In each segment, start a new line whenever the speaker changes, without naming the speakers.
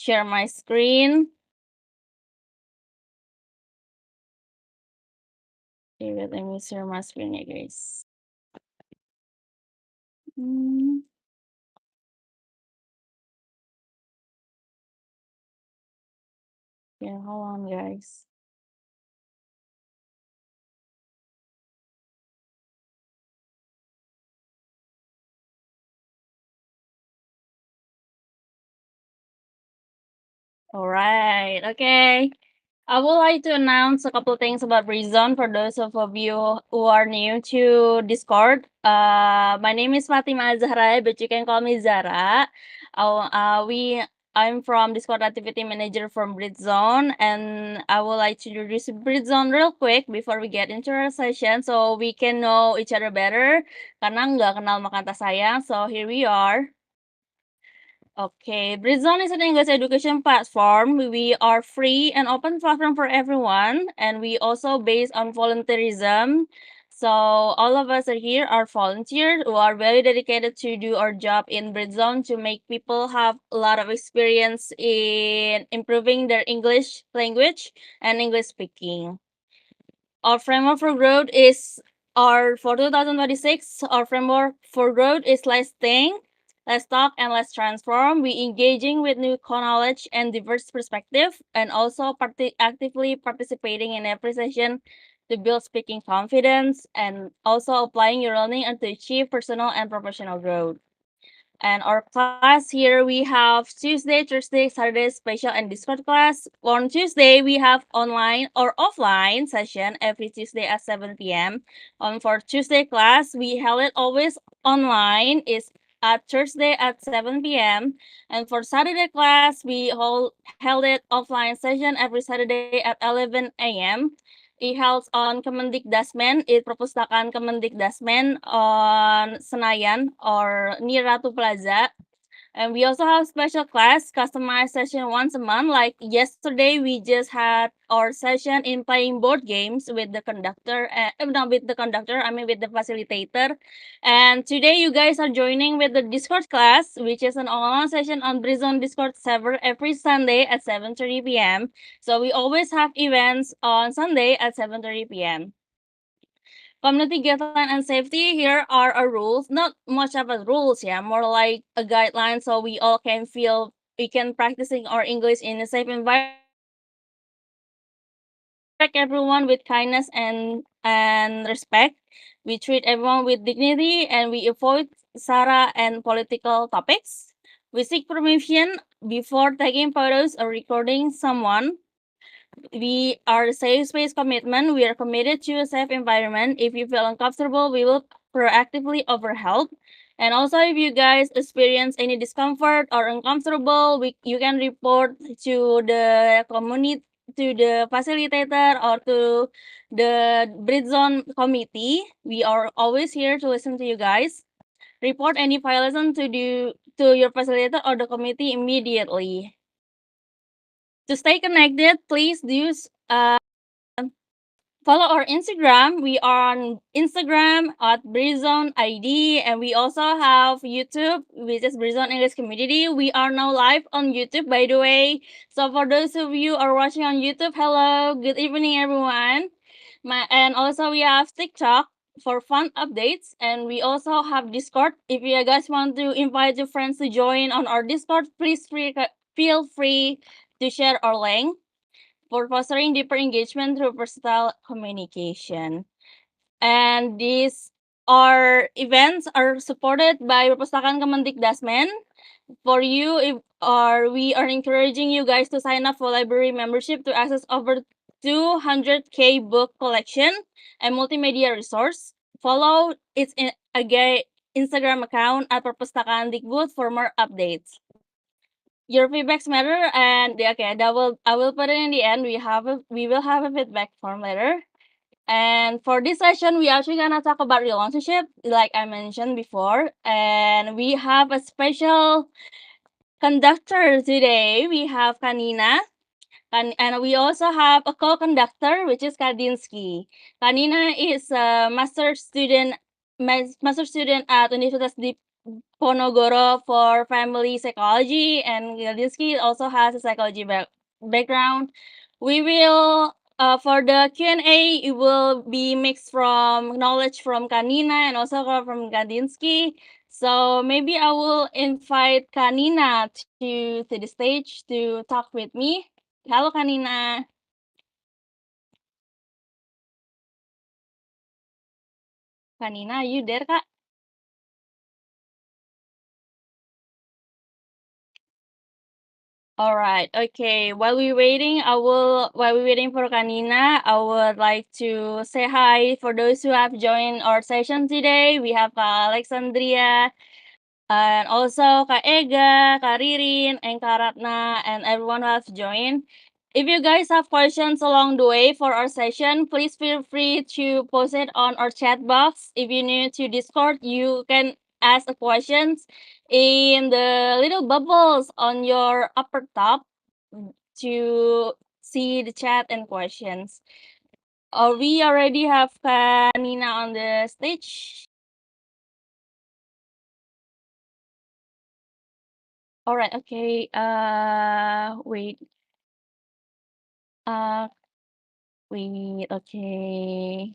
share my screen. Okay, let me share my screen, ya guys. Yeah, hold on, guys. All right, okay. I would like to announce a couple things about Britzone for those of you who are new to Discord. My name is Fatima Zahra, but you can call me Zara. I'm from Discord Activity Manager from Britzone, and I would like to introduce Britzone real quick before we get into our session, so we can know each other better. Karena nggak kenal maka tak sayang, so here we are. Okay, Britzone is an English education platform. We are free and open platform for everyone, and we also based on volunteerism. So all of us are here are volunteers who are very dedicated to do our job in Britzone to make people have a lot of experience in improving their English language and English speaking. Our framework for growth is for 2026. Our framework for growth is let's think, let's talk, and let's transform. We engaging with new knowledge and diverse perspective, and also actively participating in every session to build speaking confidence, and also applying your learning and to achieve personal and professional growth. And our class here, we have Tuesday, Thursday, Saturday special and Discord class. On Tuesday, we have online or offline session every Tuesday at 7 p.m. For Tuesday class, we held it always online. Is at Thursday at 7 p.m. And for Saturday class, we held it offline session every Saturday at 11 a.m. It held on Kemendikdasmen, Perpustakaan Kemendikdasmen on Senayan or near Ratu Plaza. And we also have special class, customized session once a month. Like yesterday, we just had our session in playing board games with the conductor. Not with the conductor, I mean with the facilitator. And today, you guys are joining with the Discord class, which is an online session on Britzone Discord server every Sunday at 7:30 p.m. So we always have events on Sunday at 7:30 p.m. Community guideline and safety, here are our rules. Not much of a rules, yeah, more like a guideline so we all can feel we can practicing our English in a safe environment. Respect everyone with kindness and respect. We treat everyone with dignity and we avoid Sara and political topics. We seek permission before taking photos or recording someone. We are a safe space commitment. We are committed to a safe environment. If you feel uncomfortable, we will proactively offer help. And also, if you guys experience any discomfort or uncomfortable, you can report to the community, to the facilitator, or to the Britzone committee. We are always here to listen to you guys. Report any violation to your facilitator or the committee immediately. To stay connected, please follow our Instagram. We are on Instagram at Britzone ID, and we also have YouTube, which is Britzone English Community. We are now live on YouTube, by the way. So for those of you who are watching on YouTube, hello, good evening, everyone. And also we have TikTok for fun updates, and we also have Discord. If you guys want to invite your friends to join on our Discord, please feel free to share our link for fostering deeper engagement through versatile communication. And our events are supported by Perpustakaan Kemendikdasmen. For you, we are encouraging you guys to sign up for library membership to access over 200K book collection and multimedia resource. Follow its Instagram account at Perpustakaan Dikbud for more updates. Your feedbacks matter, and okay, I will put it in the end. We will have a feedback form later. And for this session, we actually gonna talk about relationship, like I mentioned before. And we have a special conductor today. We have Kanina, and we also have a co-conductor, which is Kardinsky. Kanina is a master student at Universitas Diponegoro for family psychology, and Gildinsky also has a psychology background. We will for the Q&A, it will be mixed from knowledge from Kanina and also from Gandinsky. So maybe I will invite Kanina to the stage to talk with me. Hello, Kanina. Kanina, are you there, Kak? All right. Okay. While we're waiting for Kanina, I would like to say hi for those who have joined our session today. We have Alexandria, and also Kak Ega, Kak Ririn, and Kak Ratna, and everyone who has joined. If you guys have questions along the way for our session, please feel free to post it on our chat box. If you're new to Discord, you can ask the questions in the little bubbles on your upper top to see the chat and questions. We already have Nina on the stage. All right. Okay. Wait. Uh, wait. Okay.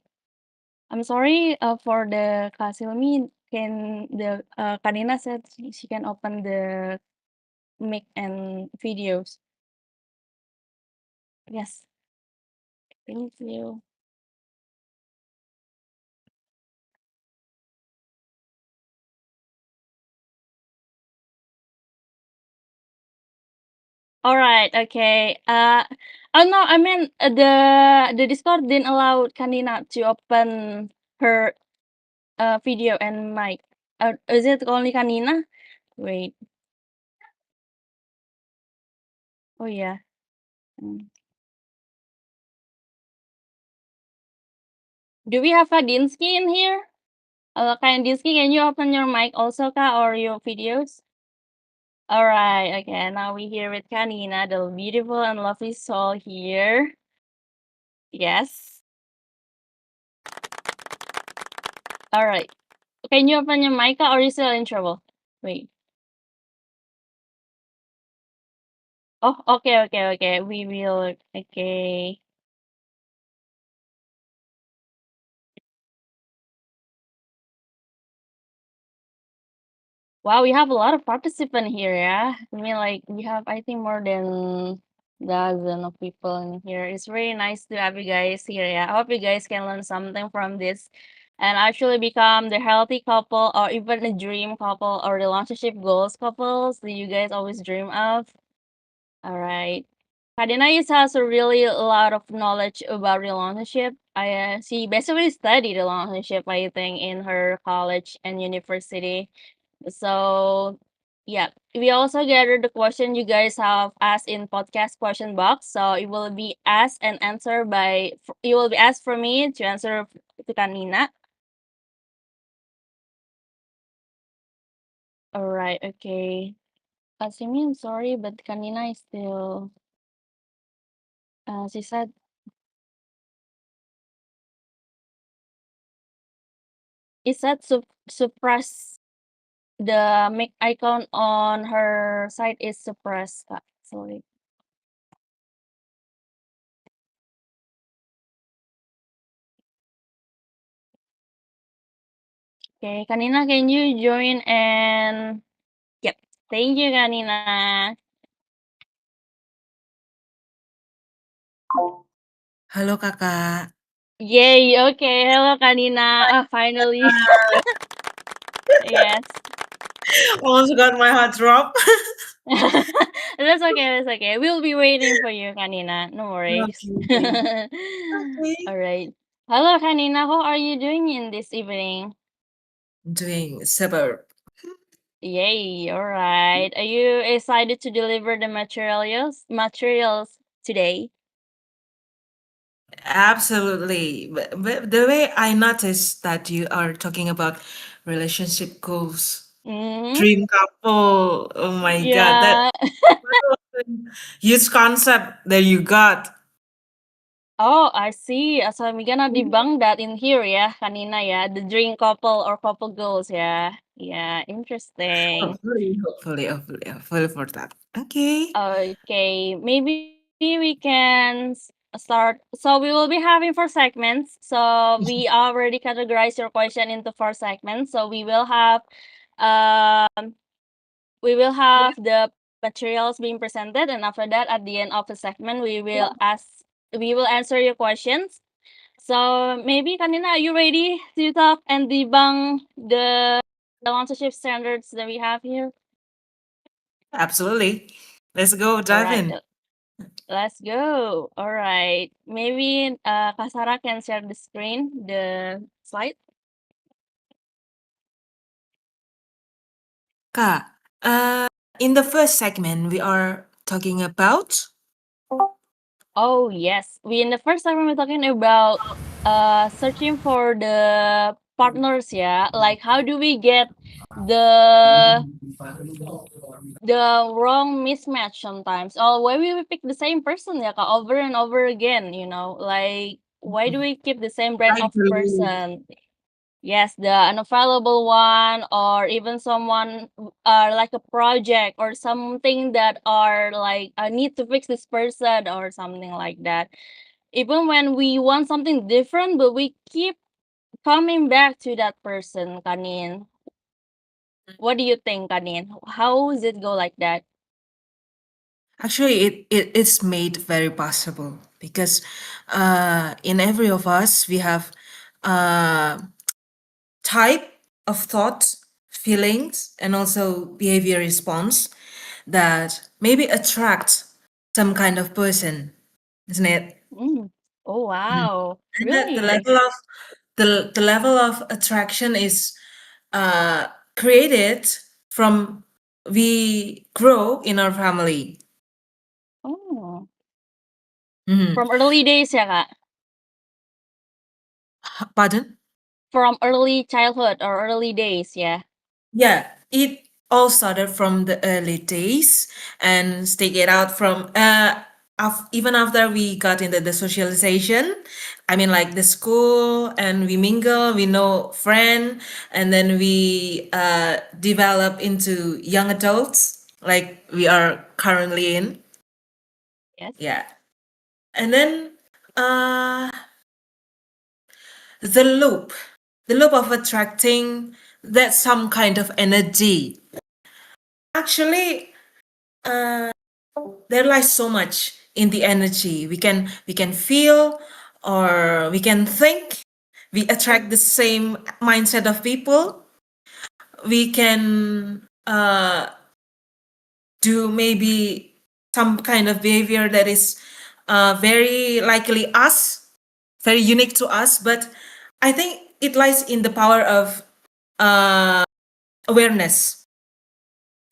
I'm sorry. For the Kasilmi, can the Kanina said she can open the mic and videos. Yes. Thank you. All right. Okay. Oh no, I meant the Discord didn't allow Kanina to open her video and mic. Is it only Kanina? Wait. Oh yeah. Mm. Do we have Kadinsky in here? Kadinsky, can you open your mic also, Ka, or your videos? All right. Okay. Now we here with Kanina, the beautiful and lovely soul here. Yes. All right. Can you open your mic, Ka, or are you still in trouble? Wait. Oh, okay, okay, okay. We will. Okay. Wow, we have a lot of participant here, yeah. I mean, like we have, I think, more than dozen of people in here. It's very nice to have you guys here. Yeah, I hope you guys can learn something from this, and actually become the healthy couple, or even a dream couple, or relationship goals couples that you guys always dream of. All right. Kadena has a really a lot of knowledge about relationship. She basically studied relationship, I think, in her college and university. So, yeah, we also gathered the question you guys have asked in podcast question box. So it will be asked and answered it will be asked for me to answer to Kanina. All right, okay. Asimi, I'm sorry, but Kanina is still. She said it said suppress. The mic icon on her side is suppressed. Sorry. Okay, Kanina, can you join and yep. Thank you, Kanina.
Halo Kakak.
Yay, okay. Hello, Kanina. Finally. Yes.
Almost got my heart drop.
That's okay, that's okay. We'll be waiting for you, Kanina. No worries.
Okay. Okay.
All right. Hello, Kanina. How are you doing in this evening?
Doing suburb.
Yay, all right. Are you excited to deliver the materials today?
Absolutely. But the way I noticed that you are talking about relationship goals,
Mm-hmm.
dream couple. Oh my God, that
Yeah.
huge concept that you got.
Oh, I see. So we're gonna debunk that in here ya, kanina ya, the dream couple or couple goals ya. Yeah, interesting.
Hopefully for that. Okay.
Okay, maybe we can start. So we will be having four segments. So we already categorized your question into four segments. So um we will have the materials being presented, and after that, at the end of the segment, we will answer your questions. So maybe Kanina, are you ready to talk and debunk the sponsorship standards that we have here?
Absolutely. Let's go
All
dive
right,
in.
let's go. All right, maybe Kasara can share the screen, the slide.
Kak, in the first segment, we are talking about.
Oh yes, we in the first segment we're talking about searching for the partners. Yeah, like how do we get the wrong mismatch sometimes. Oh, why we pick the same person ya Kak, over and over again, like why do we keep the same brand
Like
of
the
person? Yes, the unavailable one, or even someone like a project or something that are like I need to fix this person or something like that. Even when we want something different, but we keep coming back to that person, Kanin. What do you think, Kanin? How does it go like that?
Actually, it's made very possible because in every of us we have uh, type of thoughts, feelings, and also behavior response that maybe attract some kind of person, isn't it?
Mm. Oh, wow.
And the
Really?
level of the level of attraction is created from we grow in our family.
Oh.
Mhm.
From early days ya, Kak?
Pardon?
From early childhood or early days, yeah?
Yeah, it all started from the early days and stick it out from even after we got into the socialization. I mean, like the school, and we mingle, we know friend, and then we develop into young adults, like we are currently in.
Yes.
Yeah, and then uh, the loop, the loop of attracting that some kind of energy. Actually, there lies so much in the energy we can feel or we can think. We attract the same mindset of people. We can do maybe some kind of behavior that is very likely us, very unique to us, but I think it lies in the power of awareness,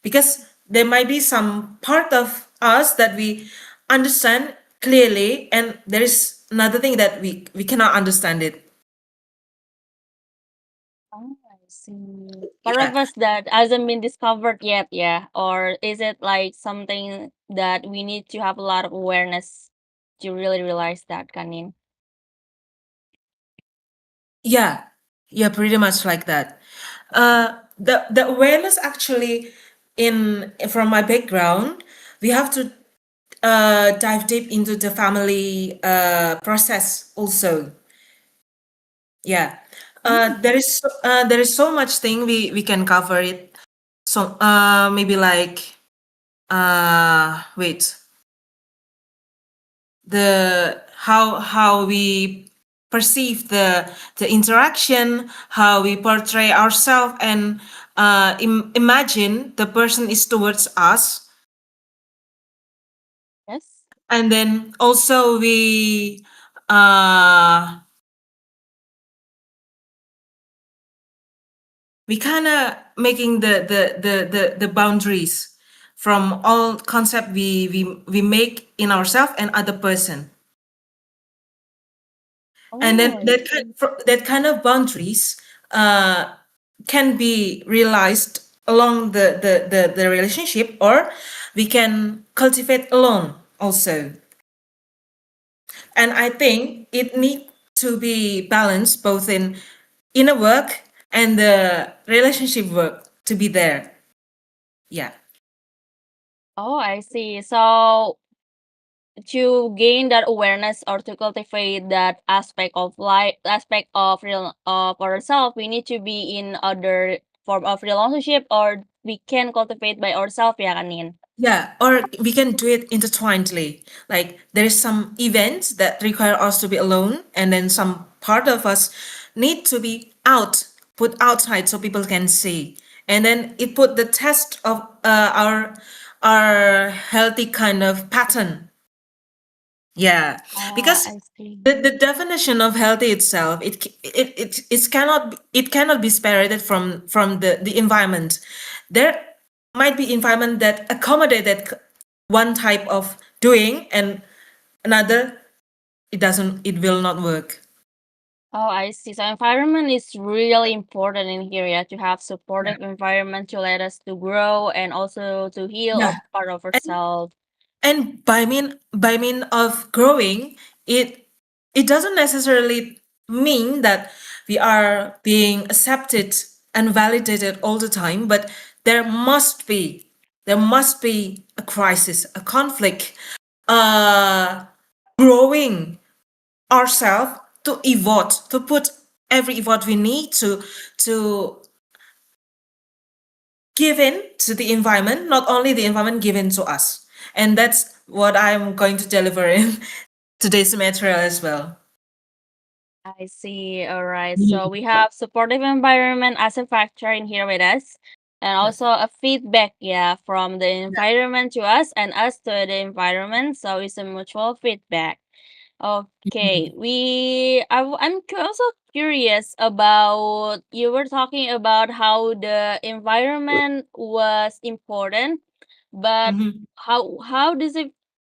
because there might be some part of us that we understand clearly, and there is another thing that we cannot understand it.
Oh, I see. Part
Yeah,
of us that hasn't been discovered yet, yeah? Or is it like something that we need to have a lot of awareness to really realize that, Kanin?
yeah, yeah, pretty much like that. The awareness actually, in from my background, we have to dive deep into the family process also. Yeah,
Mm.
there is so much thing we can cover it. So maybe like wait, the how we perceive the interaction, how we portray ourselves, and imagine the person is towards us,
Yes?
and then also uh we kind of making the boundaries from all concept we make in ourselves and other person. And
Oh,
then
I see.
that kind of boundaries uh, can be realized along the relationship, or we can cultivate alone also. And I think it needs to be balanced both in inner work and the relationship work to be there. Yeah.
Oh, I see. So to gain that awareness or to cultivate that aspect of life, aspect of real of ourselves, we need to be in other form of relationship, or we can cultivate by ourselves, ya kanin.
Yeah, or we can do it intertwinedly. Like there's some events that require us to be alone, and then some part of us need to be out, put outside so people can see. And then it put the test of our healthy kind of pattern. Yeah,
Ah,
because
I see.
the definition of healthy itself, it cannot be separated from the environment. There might be environment that accommodate that one type of doing, and another it will not work.
Oh, I see. So environment is really important in here, yeah, to have
Yeah.
supportive environment to let us to grow and also to heal
Yeah.
a part of
And
ourselves.
and by mean of growing, it it doesn't necessarily mean that we are being accepted and validated all the time, but there must be a crisis, a conflict, uh growing ourselves to evolve, to put every effort we need to give in to the environment, not only the environment given to us. And that's what I'm going to deliver in today's material as well.
I see. All right. So
Mhm.
we have supportive environment as a factor in here with us, and
Yeah.
also a feedback, yeah, from the
Yeah.
environment to us and us to the environment. So it's a mutual feedback. Okay,
Mhm.
I'm also curious about, you were talking about how the environment was important, but
Mhm.
how does it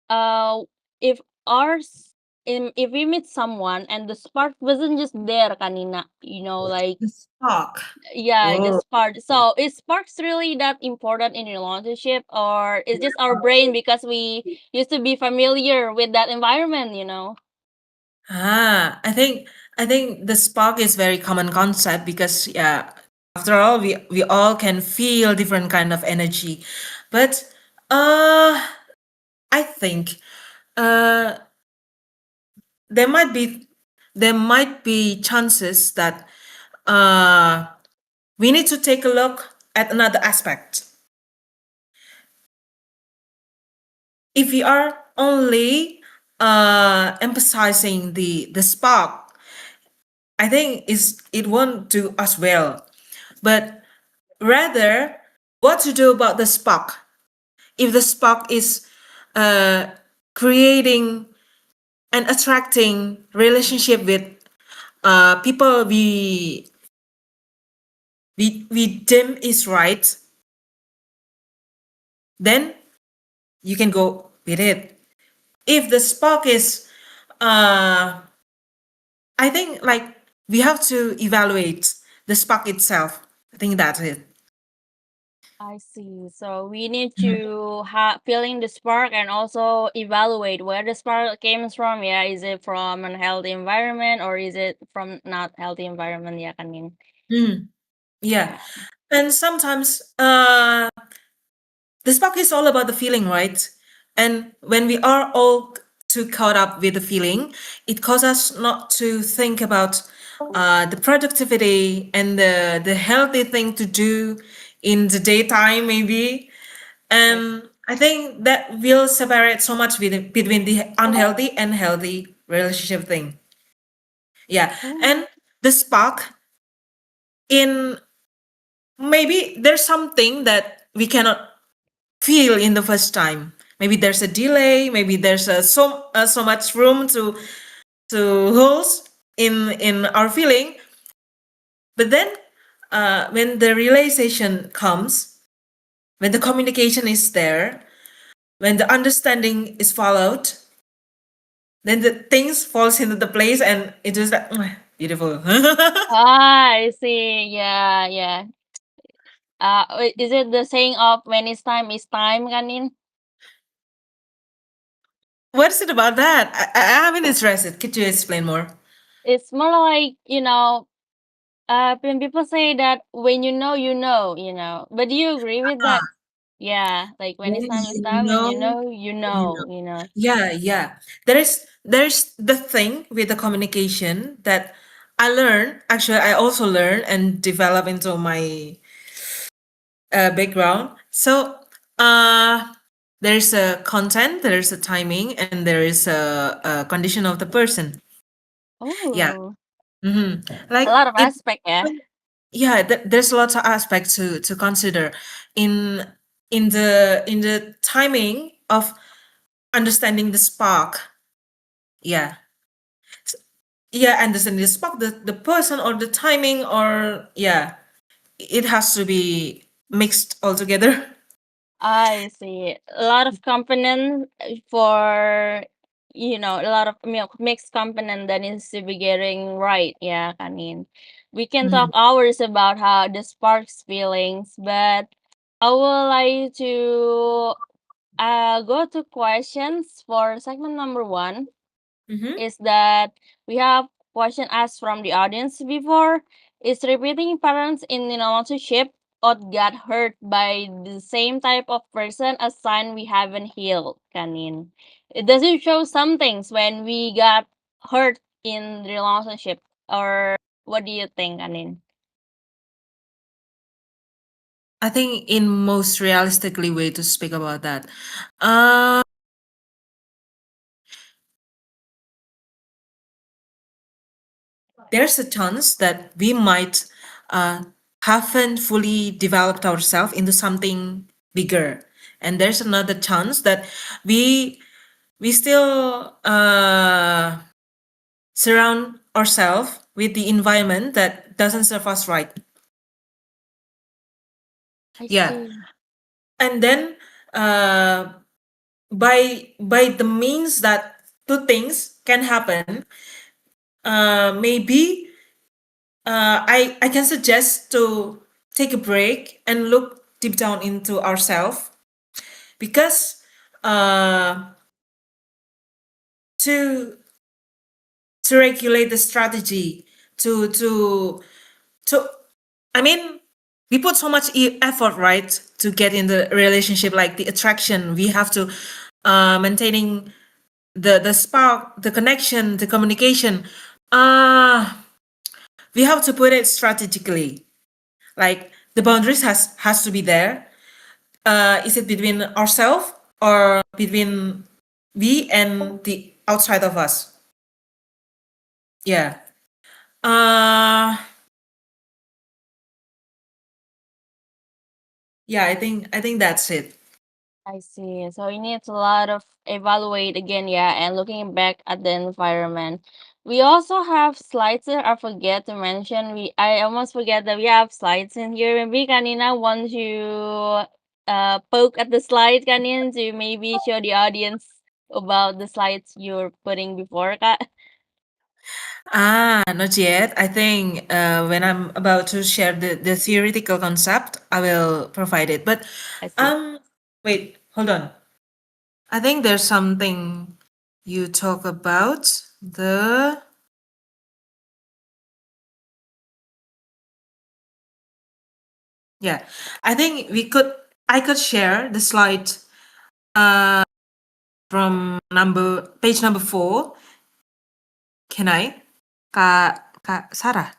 uh if ours in if we meet someone and the spark wasn't just there kanina, like,
The spark.
yeah, the
Oh.
spark. So is sparks really that important in relationship, or is just our brain because we used to be familiar with that environment?
I think the spark is very common concept because yeah, after all we all can feel different kind of energy. But uh I think uh there might be chances that uh we need to take a look at another aspect. If we are only emphasizing the spark, I think it won't do us well. But rather, what to do about the spark? If the spark is uh, creating and attracting relationship with people we deem is right, then you can go with it. If the spark is, uh, I think like we have to evaluate the spark itself. I think that's it.
I see. So we need to have feeling the spark and also evaluate where the spark came from. Yeah, is it from an healthy environment or is it from not healthy environment? Yeah, I mean,
Mm, yeah.
yeah,
And sometimes the spark is all about the feeling, right? And when we are all too caught up with the feeling, it causes us not to think about the productivity and the healthy thing to do in the daytime, maybe.
yes.
And I think that will separate so much between the unhealthy and healthy relationship thing. Yeah.
Oh,
And the spark in maybe there's something that we cannot feel in the first time. Maybe there's a delay. Maybe there's so much room to holes in our feeling. But then, when the realization comes, when the communication is there, when the understanding is followed, then the things falls into the place, and it is like beautiful.
I see. Yeah, yeah. Is it the saying of when it's time, kanin?
What is it about that? I'm interested. Could you explain more?
It's more like, when people say that when you know. But do you agree with that? Yeah, like when
When
it's
you
time and
know, you know.
you know.
Yeah, yeah. There's the thing with the communication that I learned. Actually, I also learned and develop into my background. So, uh, there's a content, there's a timing, and there is a condition of the person. Yeah.
Oh, a
Like
lot of
it.
aspect, yeah.
Yeah, there's lots of aspects to consider in in the timing of understanding the spark. Yeah. S- yeah, understanding the spark, the person or the timing, or yeah, it has to be mixed all together.
I see. A lot of component for a lot of mixed component that needs to be getting right. Yeah, Kanin. We can talk
Mhm.
hours about how the sparks feelings, but I would like to go to questions for segment number one.
Mhm.
Is that we have question asked from the audience before. Is repeating patterns in relationship or got hurt by the same type of person a sign we haven't healed, Kanin? It doesn't show some things when we got hurt in the relationship, or what do you think, Kanin?
I think in most realistically way to speak about that. Uh, there's a chance that we might uh, haven't fully developed ourselves into something bigger, and there's another chance that we still surround ourselves with the environment that doesn't serve us right.
I
Yeah,
see.
and then uh, by the means that two things can happen, maybe I can suggest to take a break and look deep down into ourselves, because uh, to to regulate the strategy, to I mean, we put so much effort, right, to get in the relationship, like the attraction. We have to maintaining the spark, the connection, the communication. Uh we have to put it strategically. Like the boundaries has to be there. Is it between ourselves or between we and the outside of us? Yeah. Uh yeah, I think that's it.
I see. So it needs a lot of evaluate again, yeah, and looking back at the environment. We also have slides there. I forget to mention. I almost forget that we have slides in here. Maybe Kanina wants to poke at the slide, Kanin, to maybe show the audience about the slides you're putting before, Kak.
Not yet. I think when I'm about to share the theoretical concept, I will provide it. But
I see.
um, wait, hold on. I think there's something you talk about the yeah. I think I could share the slide from number page number 4. Can I? Kak Sarah,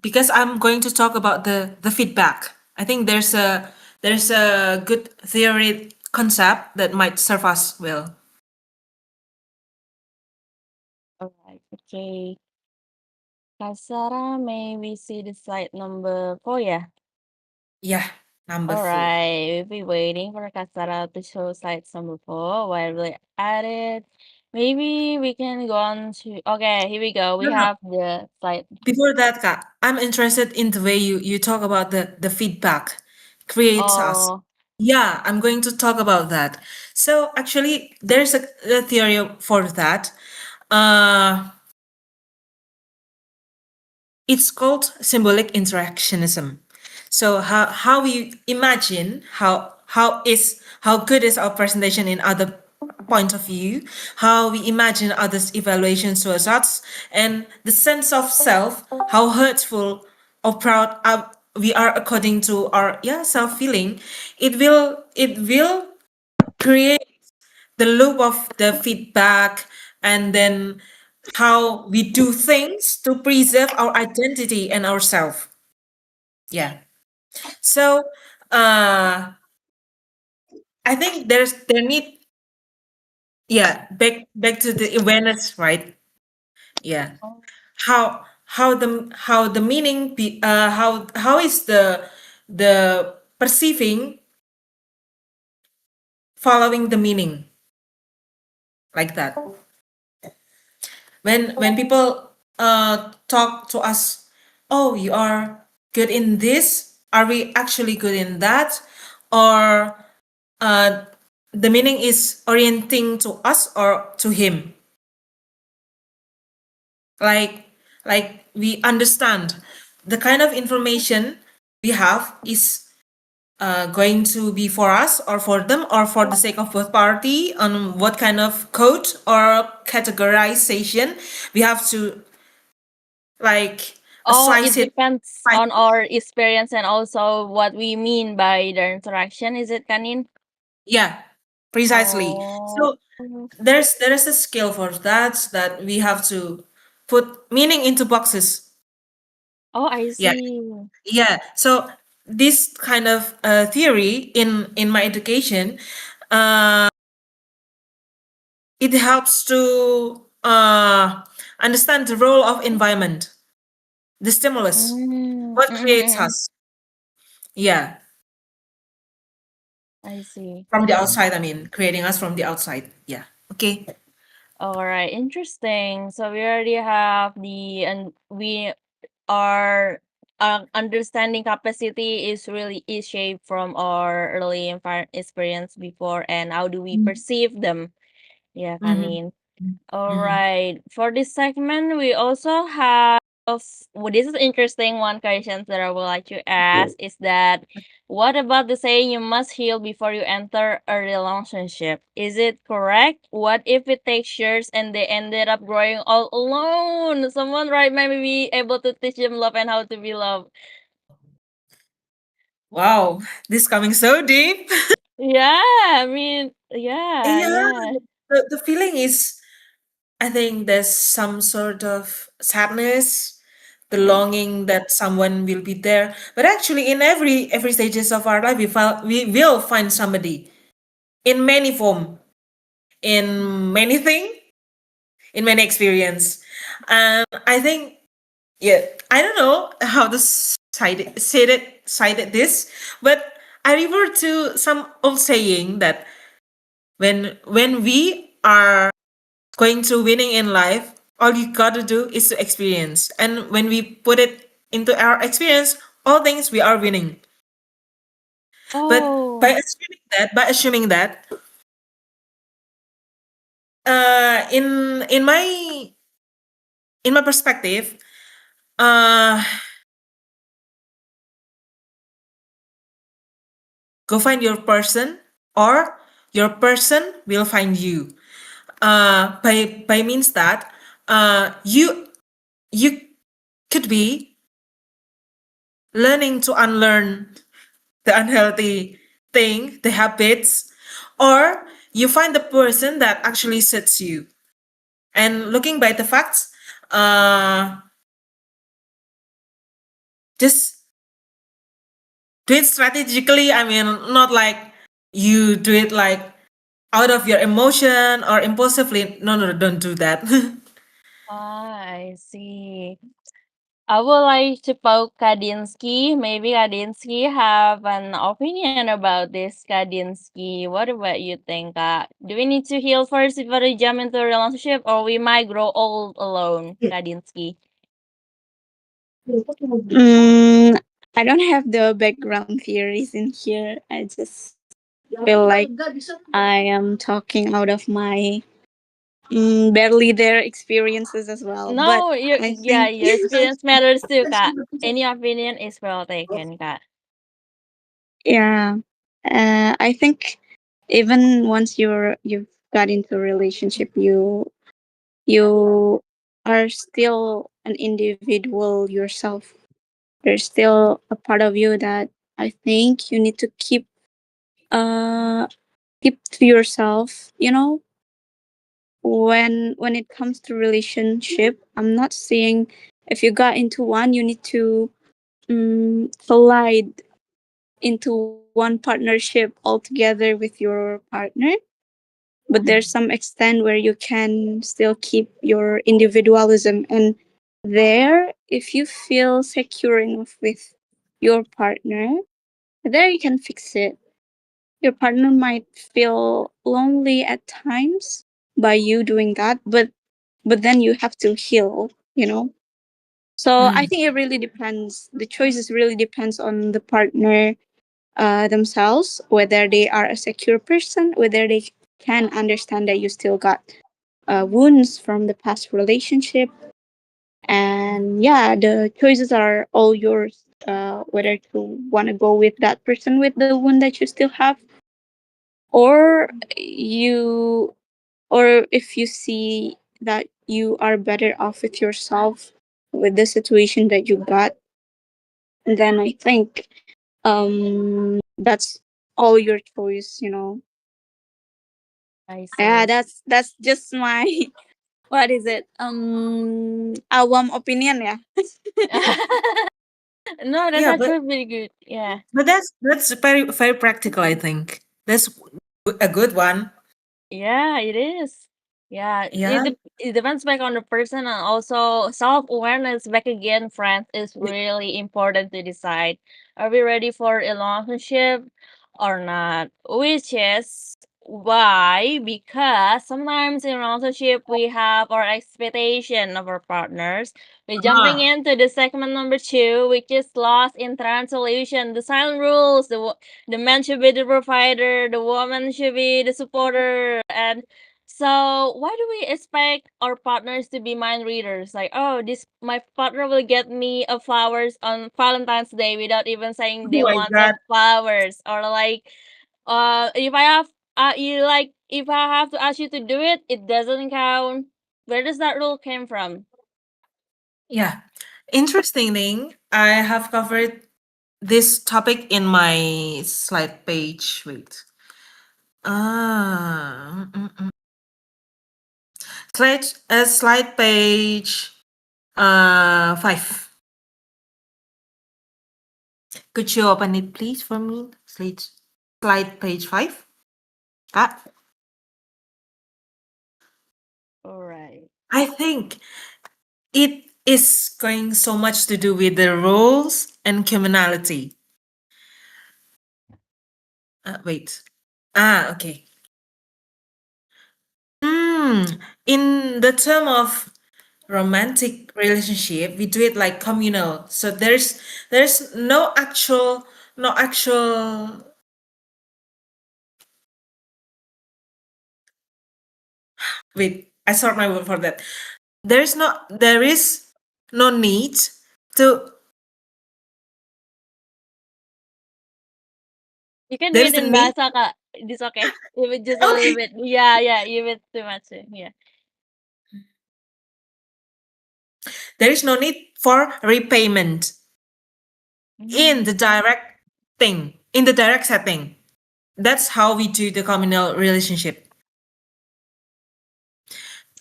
because I'm going to talk about the feedback. I think there's a good theory concept that might serve us well.
All right. Okay. Kasara, may we see the slide number 4, yeah?
Yeah, number
All
4.
right, we'll be waiting for Kasara to show slide number 4 while we add it. Maybe we can go on to. Okay, here we go. We
No, no.
have the slide.
Before that, Kak, I'm interested in the way you talk about the feedback creates us.
Oh,
Yeah, I'm going to talk about that. So actually, there's a theory for that. Uh, it's called symbolic interactionism. So how we imagine how good is our presentation in other point of view, how we imagine others' evaluations towards us, and the sense of self, how hurtful or proud we are according to our self feeling. It will create the loop of the feedback, and then how we do things to preserve our identity and ourself. Yeah. So I think there need back to the awareness, right? Yeah. How the meaning be how is the perceiving following the meaning, like that. When people talk to us, oh, you are good in this, are we actually good in that, or uh the meaning is orienting to us or to him, like we understand the kind of information we have is going to be for us or for them or for the sake of both party, on what kind of code or categorization we have to, like,
Oh,
slice
it
it.
depends on our experience and also what we mean by the interaction, is it, Kanin?
Yeah, precisely.
Oh.
So there is a skill for that we have to put meaning into boxes.
Oh, I
Yeah.
see.
Yeah, so this kind of theory in my education, uh, it helps to understand the role of environment, the stimulus,
Mm,
what creates us. Yeah,
I see.
from the outside. I mean, creating us from the outside. Yeah. Okay.
All right, interesting. So we already have and we our understanding capacity is shaped from our early experience before, and how do we perceive them? Yeah,
Mm-hmm.
Kanin. All
Mm-hmm.
right. For this segment, we also have well, this is interesting one question that I would like to ask is that what about the saying you must heal before you enter a relationship? Is it correct? What if it takes years and they ended up growing all alone? Someone right might be able to teach them love and how to be loved.
Wow, this coming so deep.
Yeah, I mean, yeah,
Yeah,
yeah.
the feeling is, I think there's some sort of sadness, the longing that someone will be there. But actually, in every stages of our life, we will find somebody in many form, in many thing, in many experience. And I think, yeah, I don't know how to cite it this, but I refer to some old saying that when we are going to winning in life, all you gotta do is to experience. And when we put it into our experience, all things we are winning. But by
Oh,
assuming that, in my perspective, uh, go find your person, or your person will find you. By means that you could be learning to unlearn the unhealthy thing, the habits, or you find the person that actually suits you. And looking by the facts, just do it strategically. I mean, not like you do it like out of your emotion or impulsively. No, no, don't do that.
I see. I would like to poke Kadinsky. Maybe Kadinsky have an opinion about this, Kadinsky. What about you think? Do we need to heal first before we jump into a relationship, or we might grow old alone, Kadinsky?
Mm, I don't have the background theories in here. I just feel like I am talking out of my barely their experiences as well. But
No,
I
yeah,
think,
your experience matters too, Kak. Any opinion is well taken, Kak.
yeah, I think even once you've got into a relationship, you are still an individual yourself. There's still a part of you that I think you need to uh keep to yourself. When it comes to relationship, I'm not saying if you got into one, you need to collide into one partnership altogether with your partner. But there's some extent where you can still keep your individualism, and there, if you feel secure enough with your partner, there you can fix it. Your partner might feel lonely at times by you doing that, but then you have to heal. So I
Mm.
think it really depends. The choices really depends on the partner themselves, whether they are a secure person, whether they can understand that you still got wounds from the past relationship. And yeah, the choices are all yours, whether to want to go with that person with the wound that you still have, or you or if you see that you are better off with yourself with the situation that you got, then I think that's all your choice.
I
Yeah,
see.
that's just my what is it, awam opinion, yeah.
No, that's
Yeah,
actually pretty good. Yeah.
but that's very very practical. I think that's a good one.
Yeah, it is. Yeah,
Yeah.
it depends back on the person, and also self-awareness back again, friends, is really important to decide. Are we ready for a relationship or not? Which is why, because sometimes in relationship we have our expectation of our partners. We're jumping
Ah,
into the segment number two, which is lost in translation. The silent rules, the man should be the provider, the woman should be the supporter, and so why do we expect our partners to be mind readers? Like, oh, this my partner will get me a flowers on Valentine's Day without even saying
oh
they
my God.
wanted flowers, or like, if I have to ask you to do it, it doesn't count. Where does that rule came from?
Yeah. Interesting thing. I have covered this topic in my slide page. Wait. Ah, slide page 5. Could you open it please for me? Slide page 5. Ah,
All right.
I think it is going so much to do with the roles and communality. Wait. Okay. In the term of romantic relationship, we do it like communal. So there's no actual. Wait, I sort my word for that. There is no need to.
You can do
There
it
is a
in
need.
bahasa, Kak. It's okay. If it just a little
Okay.
bit. Yeah, yeah, if it's too much. Yeah.
There is no need for repayment in the
Mm.
direct in the direct setting. That's how we do the communal relationship.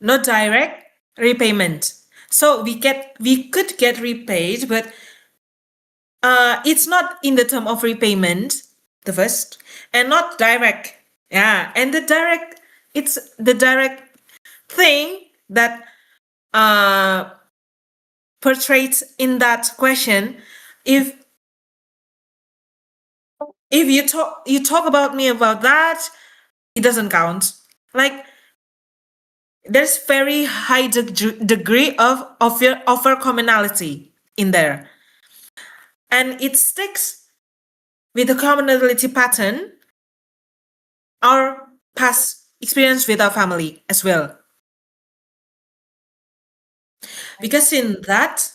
No direct repayment. So we could get repaid, but it's not in the term of repayment, the first, and not direct. Yeah, and it's the direct thing that uh portrays in that question. If you talk about me about that, it doesn't count. Like there's very high degree of your commonality in there, and it sticks with the commonality pattern, our past experience with our family as well.
I
Because in that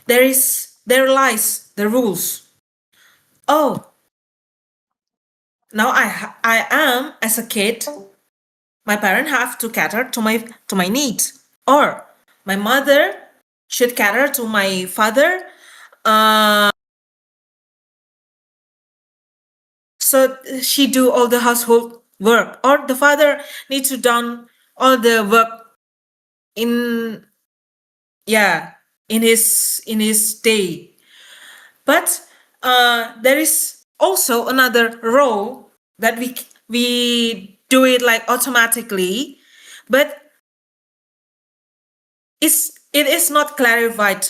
there lies the rules. Oh, now I am as a kid, my parent have to cater to my needs, or my mother should cater to my father. Uh, so she do all the household work, or the father needs to done all the work in, yeah, in his day. But there is also another role that we do it like automatically, but it is not clarified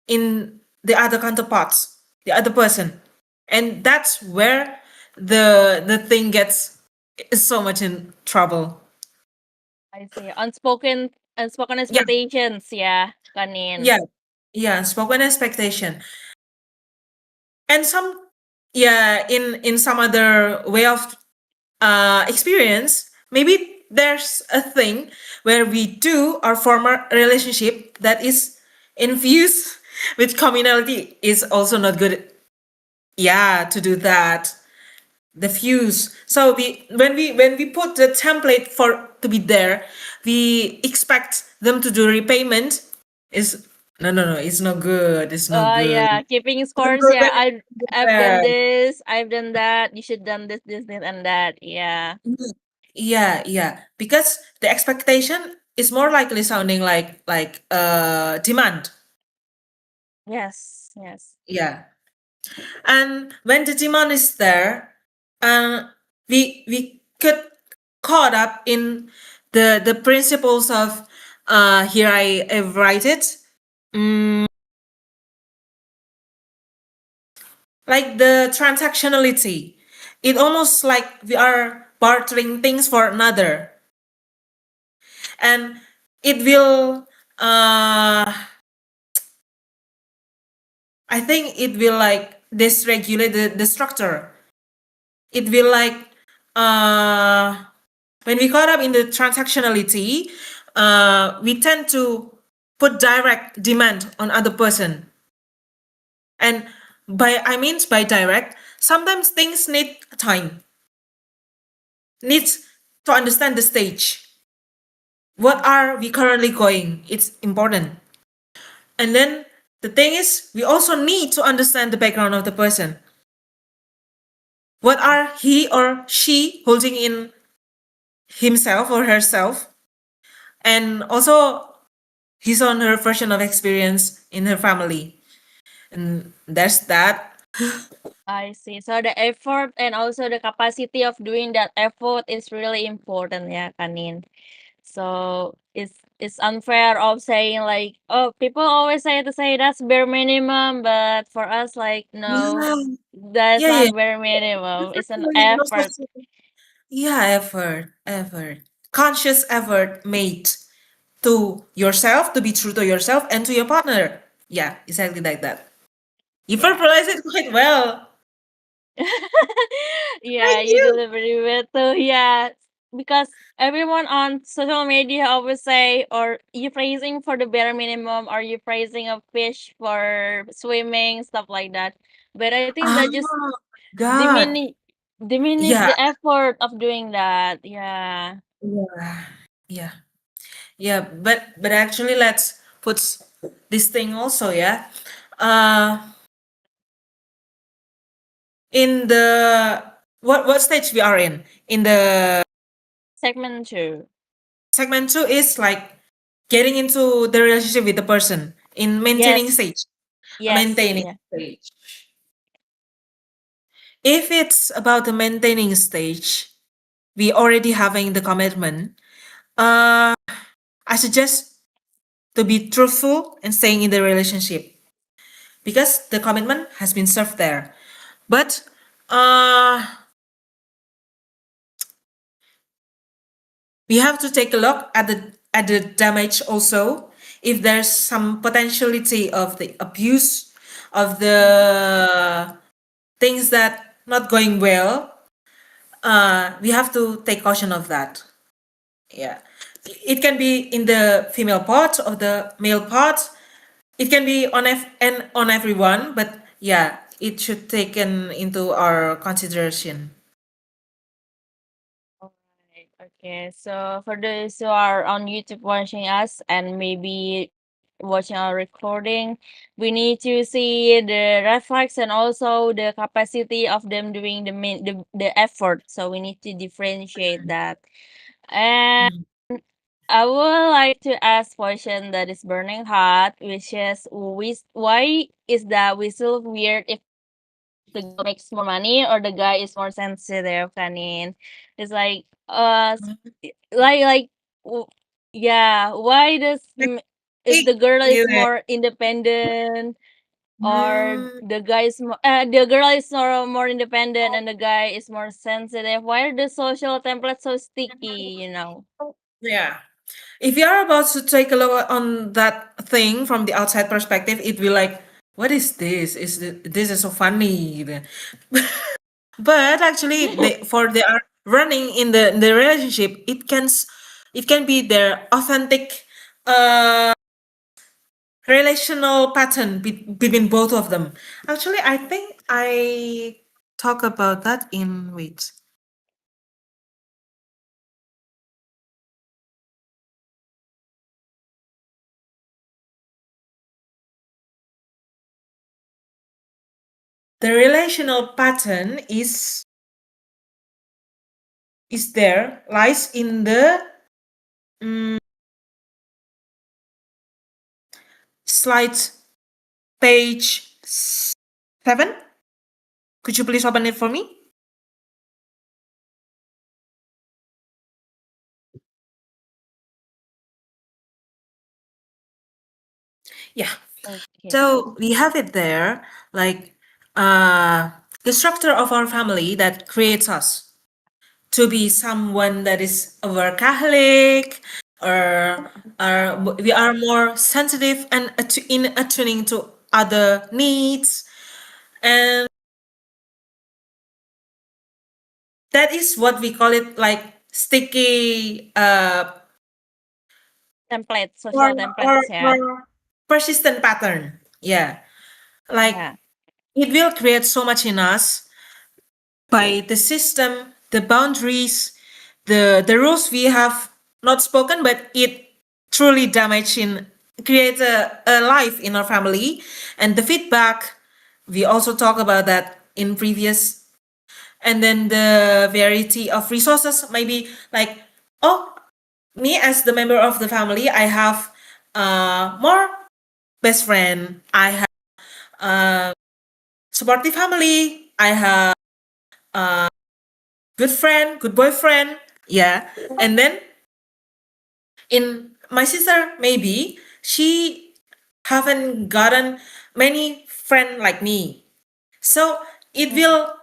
in the other counterparts, the other person, and that's where the thing gets so much in trouble.
I see. Unspoken
Yeah,
expectations, yeah, Kanin.
yeah, yeah. Spoken expectation, and some, yeah, in some other way of experience, maybe there's a thing where we do our former relationship that is infused with communality is also not good. Yeah, to do that, the fuse. So when we put the template for to be there, we expect them to do repayment. Is no, it's not good. It's not good.
Yeah, keeping
It's not
scores,
good
yeah.
when it's
I've done
there.
this, I've done that, you should done this, and that. Yeah.
Yeah, yeah. Because the expectation is more likely sounding like demand.
Yes, yes.
Yeah. And when the demand is there, we could caught up in the principles of here I write it. Like the transactionality. It almost like we are bartering things for another. And it will I think it will like dysregulate the structure. It will like uh, when we caught up in the transactionality, we tend to put direct demand on other person. And by I means by direct, sometimes things need time, needs to understand the stage. What are we currently going? It's important. And then the thing is, we also need to understand the background of the person. What are he or she holding in himself or herself? And also his or her version of experience in her family. And that's that.
I see. So the effort and also the capacity of doing that effort is really important, yeah, Kanin. So it's unfair of saying like, oh, people always say that's bare minimum, but for us, like, no,
Yeah,
that's
yeah, yeah.
not bare minimum.
It's
It's an
actually not
effort.
such a- Yeah, effort. Conscious effort made to yourself, to be true to yourself and to your partner. Yeah, exactly like that. You
Yeah.
verbalize it quite well.
Yeah,
Thank
you
you.
deliver it. So yeah, because everyone on social media always say, or you praising for the bare minimum, or you praising a fish for swimming, stuff like that. But I think that just
Oh, God.
diminish diminish
Yeah,
the effort of doing that. Yeah.
yeah, yeah, yeah. But actually, let's put this thing also. Yeah. Uh, in the what stage we are in? In the
Segment 2.
segment two is like getting into the relationship with the person in maintaining
Yes.
stage. A
Yes.
maintaining
Yeah.
stage. If it's about the maintaining stage, we already having the commitment. Uh, I suggest to be truthful and staying in the relationship because the commitment has been served there. But uh, we have to take a look at the damage also. If there's some potentiality of the abuse of
Mhm.
the things that not going well, we have to take caution of that. Yeah, it can be in the female part or the male part. It can be on and on everyone, but yeah, it should taken into our consideration.
Okay, so for those who are on YouTube watching us and maybe watching our recording, we need to see the red flags and also the capacity of them doing the effort. So we need to differentiate that. And
Mm.
I would like to ask question that is burning hot, which is why is that we still weird if the girl makes more money or the guy is more sensitive, Kanin? It's like w- yeah, why if the girl is
Yeah.
more independent or
Mm,
the girl is more independent and the guy is more sensitive, why are the social templates so sticky?
yeah. If you are about to take a look on that thing from the outside perspective, it will like, what is this? This is so funny? But actually, they are running in the relationship. It can be their authentic uh relational pattern between both of them. Actually, I think I talk about that in wait. The relational pattern is there lies in the mm, slide page 7. Could you please open it for me? Yeah.
Okay.
So we have it there, like uh, the structure of our family that creates us to be someone that is a workaholic, or we are more sensitive and in attuning to other needs, and that is what we call it like sticky or,
Social
or,
templates, yeah.
or persistent pattern. Yeah, like
Yeah.
it will create so much in us by the system, the boundaries, the rules we have not spoken, but it truly damaging creates a life in our family. And the feedback, we also talk about that in previous. And then the variety of resources, maybe like, oh, me as the member of the family, I have more best friend, I have supportive family, I have good friend, good boyfriend, yeah. And then in my sister, maybe she haven't gotten many friend like me, so it
Mm.
will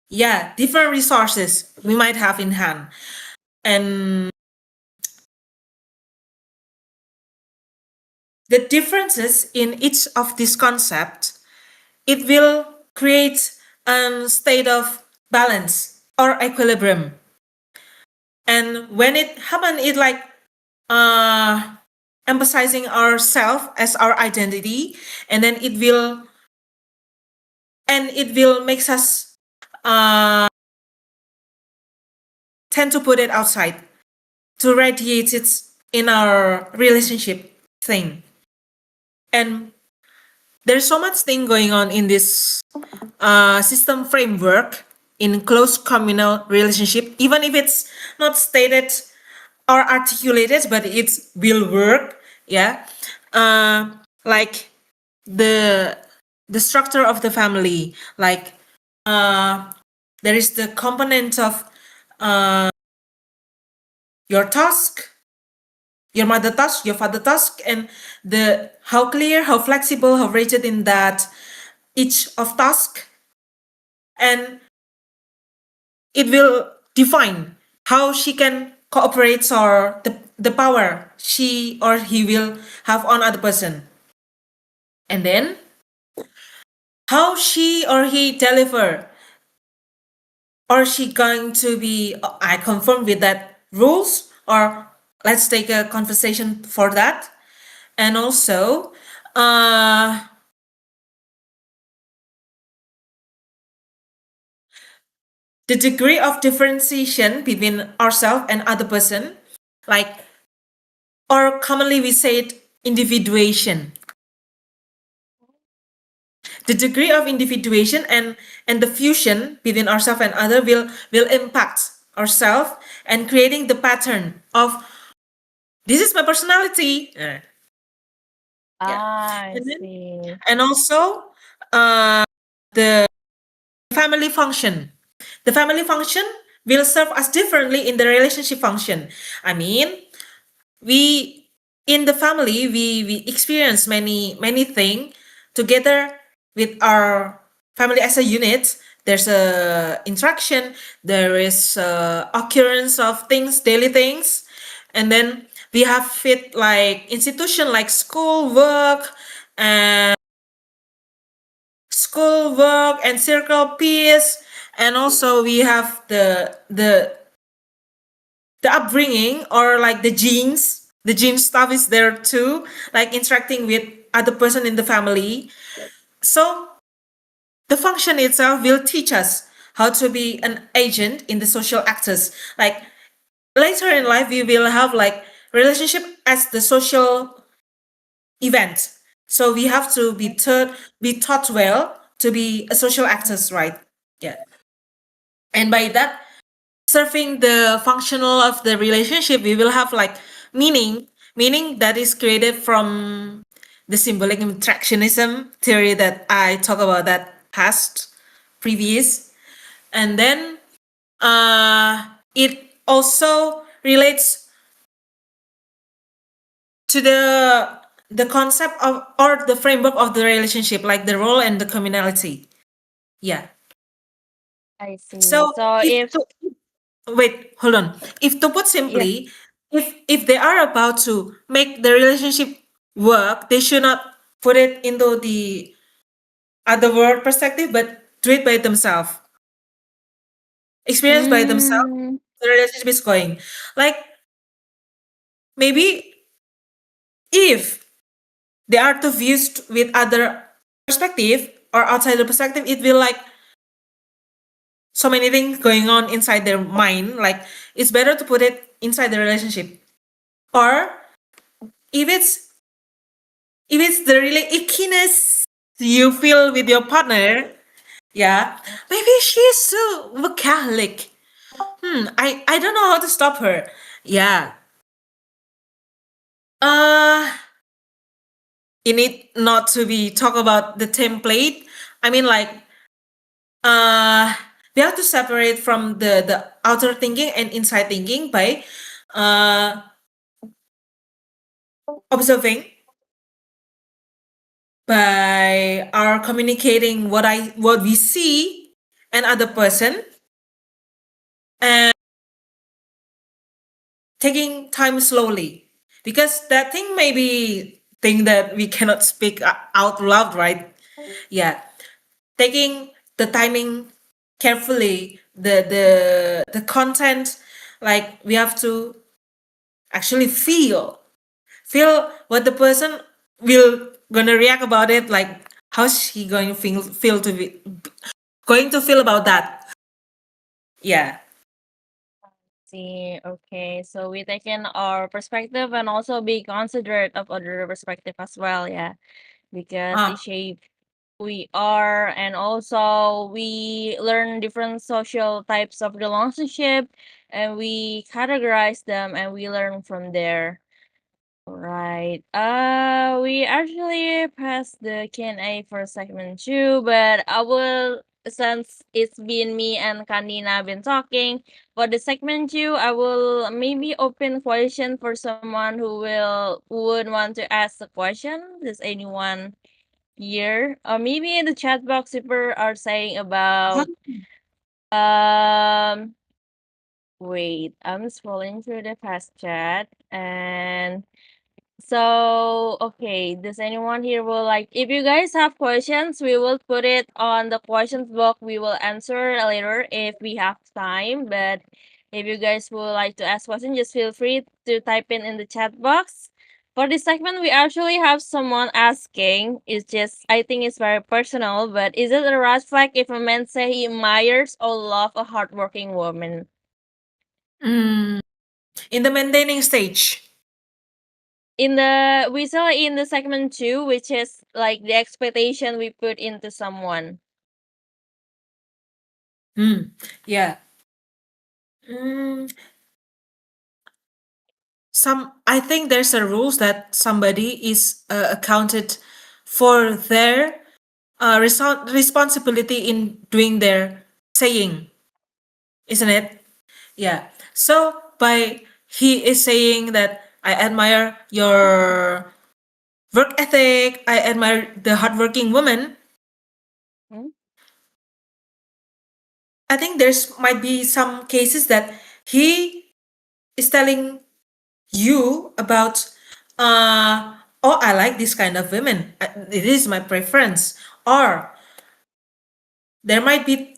yeah, different resources we might have in hand, and the differences in each of these concepts, it will create a state of balance or equilibrium. And when it happen, it like uh emphasizing ourself as our identity, and then it will makes us uh tend to put it outside to radiate it in our relationship thing. And there's so much thing going on in this system framework in close communal relationship, even if it's not stated or articulated, but it will work. Yeah, like the the structure of the family, like there is the component of your task, your mother task, your father task, and the how clear, how flexible, how rigid in that each of task, and it will define how she can cooperate or the power she or he will have on other person, and then how she or he deliver, or she going to be I confirm with that rules, or let's take a conversation for that. And also uh the degree of differentiation between ourselves and other person, like, or commonly we say it individuation. The degree of individuation and the fusion between ourselves and other will impact ourselves and creating the pattern of this is my personality. Yeah,
I
and then
see.
and also the family function. The family function will serve us differently in the relationship function. I mean, we in the family we experience many things together with our family as a unit. There's a interaction, there is occurrence of things, daily things, and then we have it like institution like school work and circle peace, and also we have the upbringing or like the gene stuff is there too, like interacting with other person in the family. So the function itself will teach us how to be an agent in the social actors. Like later in life we will have like relationship as the social event, so we have to be taught well to be a social actors, right? Yeah, and by that serving the functional of the relationship, we will have like meaning that is created from the symbolic interactionism theory that I talk about that past previous. And then it also relates to the concept of or the framework of the relationship, like the role and the communality. Yeah.
I see.
So
So
if
if
to, wait, hold on. If to put
yeah,
simply, if they are about to make the relationship work, they should not put it into the other world perspective, but do it by themselves, experience by themselves.
mm,
The relationship is going. Like maybe if they are to views with other perspective or outside the perspective, it will like so many things going on inside their mind. Like it's better to put it inside the relationship. Or if it's if it's the really ickiness you feel with your partner, yeah, maybe she's so vocalic. I don't know how to stop her. Yeah. Uh you need not to be talk about the template. I mean like uh we have to separate from the outer thinking and inside thinking by uh observing, by our communicating what we see and other person, and taking time slowly, because that thing may be thing that we cannot speak out loud, right? Yeah, taking the timing carefully, the content, like we have to actually feel what the person will gonna react about it, like how's he going to feel about that. Yeah.
see. Okay. So we take in our perspective and also be considerate of other perspective as well. Yeah, because it
Ah,
shape who we are, and also we learn different social types of relationship, and we categorize them, and we learn from there. Right. We actually passed the Q&A for segment 2, but I will, since it's been me and Kanina been talking for the segment 2, I will maybe open question for someone who would want to ask the question. Does anyone here, or maybe in the chat box, people are saying about um. Wait, I'm scrolling through the past chat and. So, okay, does anyone here will like, if you guys have questions, we will put it on the questions box. We will answer later if we have time. But if you guys would like to ask questions, just feel free to type in the chat box. For this segment, we actually have someone asking. It's just, I think it's very personal, but is it a red flag if a man say he admires or love a hardworking woman?
Mm, in the maintaining stage.
We saw in the segment 2, which is like the expectation we put into someone.
Yeah. Mm, I think there's a rules that somebody is accounted for their responsibility in doing their saying, isn't it? Yeah. So by he is saying that I admire your work ethic, I admire the hardworking woman.
Hmm?
I think there's might be some cases that he is telling you about oh, I like this kind of women, it is my preference, or there might be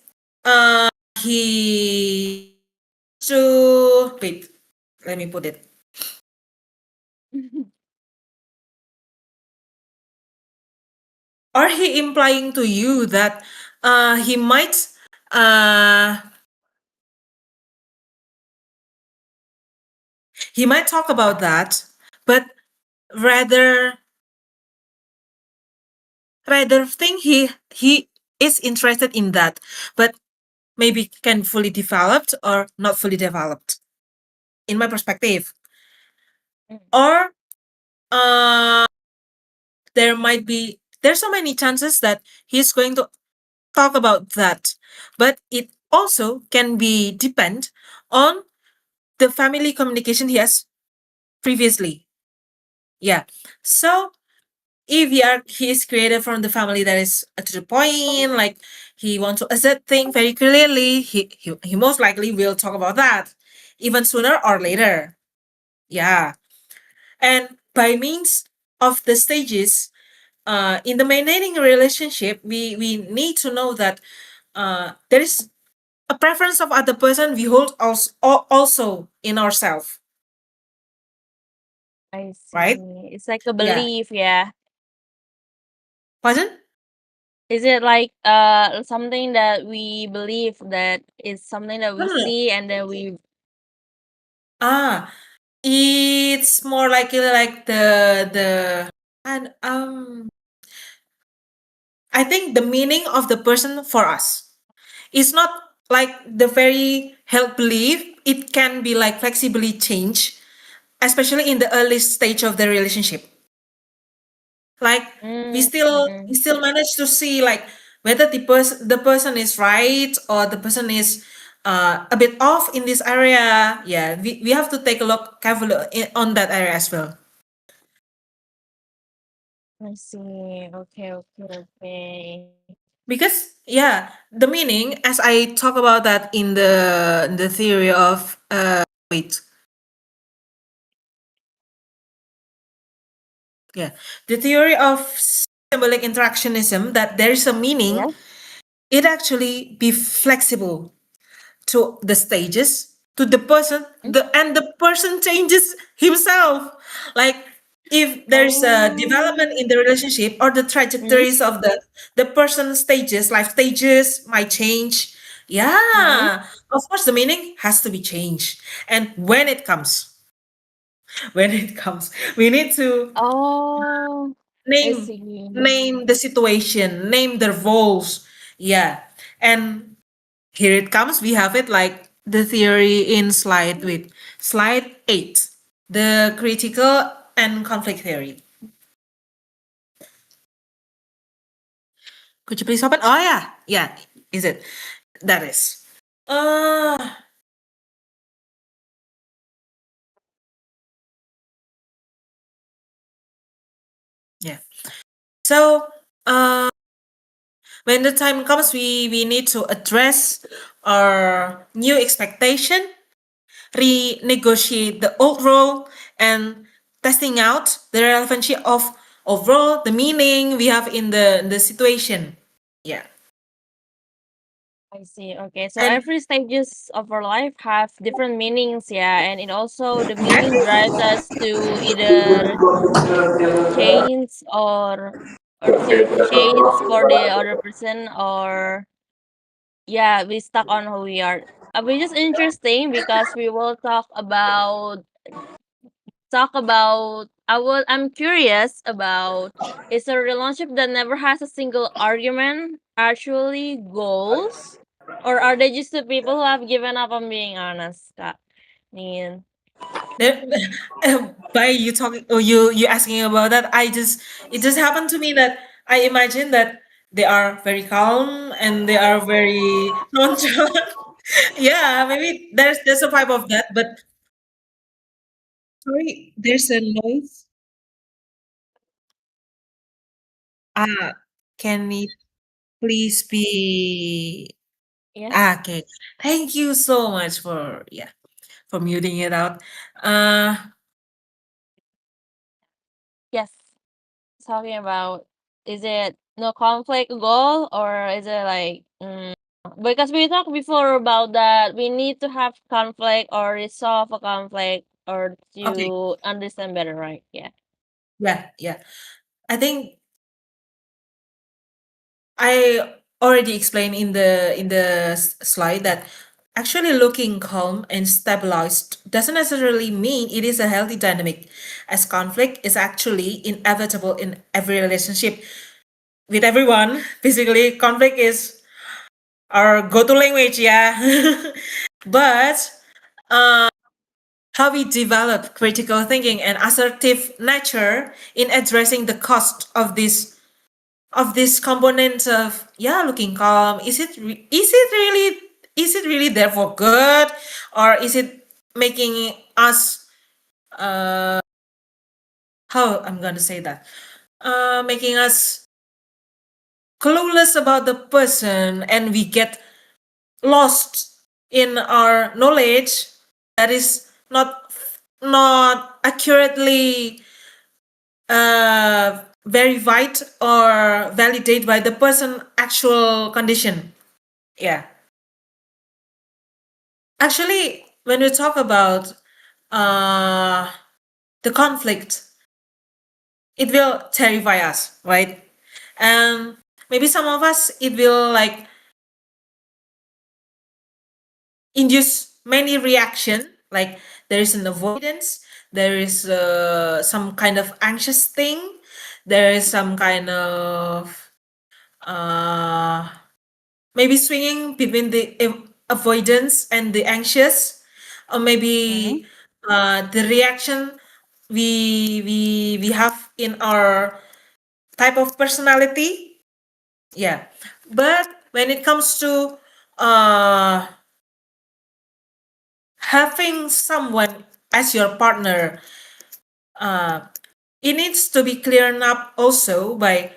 he to wait, let me put it, or he implying to you that he might uh talk about that, but rather think he is interested in that, but maybe can fully developed or not fully developed in my perspective, or uh there's so many chances that he's going to talk about that, but it also can be depend on the family communication he has previously. Yeah. So if he is created from the family that is to the point, like he wants to assert things very clearly, he most likely will talk about that even sooner or later. Yeah. And by means of the stages, in the maintaining a relationship, we need to know that there is a preference of other person we hold also in ourselves,
I
right?
see. It's like a
Yeah.
belief, yeah.
Pardon?
Is it like something that we believe that is something that
No,
we
no, no.
see and then we
Ah, it's more like the and I think the meaning of the person for us is not like the very held belief. It can be like flexibly changed, especially in the early stage of the relationship. Like we
mm,
still manage to see like whether the person is right or the person is a bit off in this area. Yeah, we have to take a look carefully on that area as well.
I see. Okay, okay, okay.
Because yeah, the meaning, as I talk about that in the theory of wait, yeah, the theory of symbolic interactionism, that there is a meaning,
Yeah.
it actually be flexible to the stages, to the person,
Mm.
and the person changes himself. Like if there's a development
Oh.
in the relationship or the
Mm,
trajectories of the person stages, life stages might change.
mm.
Yeah, of course the meaning has to be changed. And when it comes, we need to
Oh, I
name
see.
name the situation, name the roles. Yeah. And here it comes. We have it like the theory in slide 8, the critical and conflict theory. Could you please open? Oh yeah, yeah. Is it? That is. Uh yeah. So when the time comes, we need to address our new expectation, renegotiate the old role, and testing out the relevancy of overall the meaning we have in the situation. Yeah.
I see. Okay, so
And
every stages of our life have different meanings, yeah, and it also the meaning
exactly.
drives us to either change or to change for the other person, or yeah, we stuck on who we are. Which is interesting because we will talk about I'm curious about, is a relationship that never has a single argument actually goals, or are they just the people who have given up on being honest, Kak? Nin.
Then, by you talking or you asking about that, it just happened to me that I imagine that they are very calm and they are very nonchalant. Yeah, maybe there's a vibe of that, but sorry, there's a noise. Ah, can it please be
Yes.
okay. Thank you so much for for muting it out. Uh
Yes. Talking about, is it no conflict goal, or is it like because we talked before about that we need to have conflict or resolve a conflict or
okay.
to understand better, right? Yeah.
Yeah, yeah. I think I already explained in the slide that actually looking calm and stabilized doesn't necessarily mean it is a healthy dynamic, as conflict is actually inevitable in every relationship with everyone. Basically, conflict is our go-to language, yeah. But how we develop critical thinking and assertive nature in addressing the cost of this component of looking calm, is it really there for good, or is it making us how I'm gonna say that, making us clueless about the person and we get lost in our knowledge that is not accurately verified or validate by the person actual condition. Yeah, actually, when we talk about uh, the conflict, it will terrify us, right? And maybe some of us, it will like induce many reaction. Like there is an avoidance, there is some kind of anxious thing, there is some kind of uh, maybe swinging between the avoidance and the anxious, or
Mm-hmm.
maybe the reaction we have in our type of personality. Yeah, but when it comes to uh, having someone as your partner, uh, it needs to be cleared up also by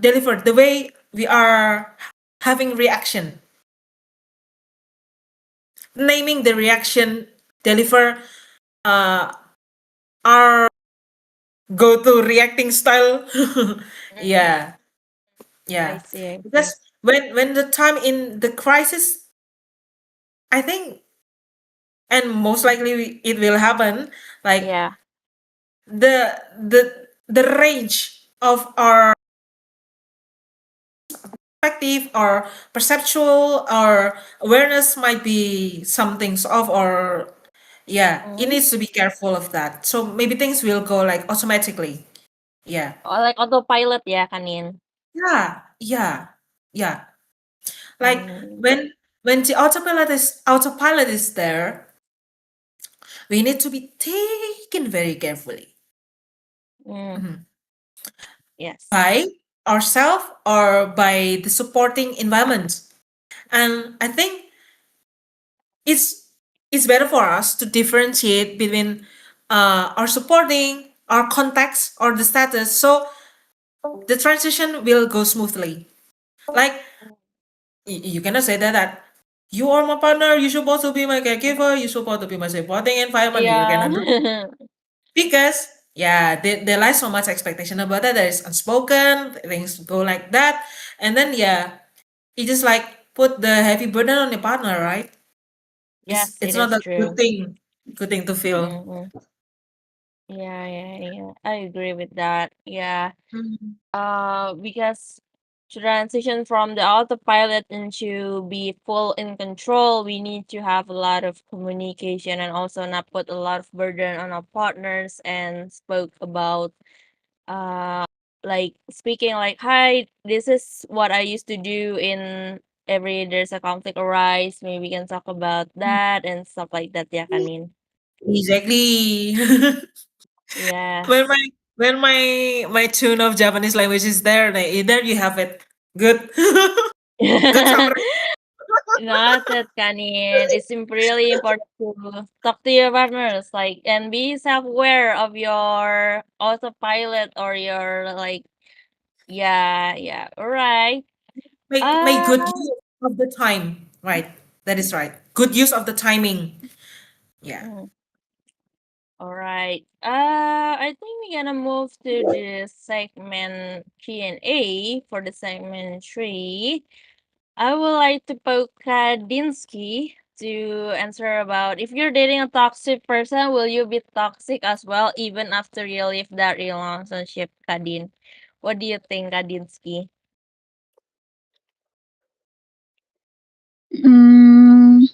deliver the way we are having reaction, naming the reaction, deliver our go-to reacting style.
Mm-hmm.
Yeah,
I
yeah.
see. I see.
Because when the time in the crisis, I think, and most likely it will happen, like
Yeah.
the range of our perspective or perceptual or awareness might be some things off, or yeah, it
Mm-hmm.
needs to be careful of that. So maybe things will go like automatically. Yeah.
Or like autopilot, ya kanin.
Yeah, yeah, yeah. Like
Mm.
when the autopilot is there, we need to be taken very carefully
Mm. Yes.
by ourselves or by the supporting environment. And I think it's it's better for us to differentiate between our supporting, our context, or the status, so the transition will go smoothly. Like you cannot say that you are my partner, you're supposed to be my caregiver, you're supposed to be my supporting environment. You
Yeah.
cannot do, because yeah, there lies so much expectation about that. There is unspoken things go like that, and then yeah, it just like put the heavy burden on your partner, right?
Yes,
It's
it
not
is
a
true.
good thing to feel.
Hmm. Yeah, yeah, yeah. I agree with that. Yeah.
Mm,
Because to transition from the autopilot into be full in control, we need to have a lot of communication and also not put a lot of burden on our partners and spoke about uh like speaking like, hi, this is what I used to do in every there's a conflict arise, maybe we can talk about that and stuff like that, yeah, Kanin.
exactly. when
Yes.
my when my tune of Japanese language is there, there you have it. Good. Good summary.
Noted, Kanin. It's really important to talk to your partners, like, and be self-aware of your autopilot or your like, yeah, yeah. All right.
Make
Uh,
good use of the time. Right. That is right. Good use of the timing. Yeah.
mm, all right. I think we're gonna move to the segment Q&A for the segment 3. I would like to poke Kadinsky to answer about if you're dating a toxic person, will you be toxic as well even after you leave that relationship, Kadin? What do you think, Kadinsky?
Mm,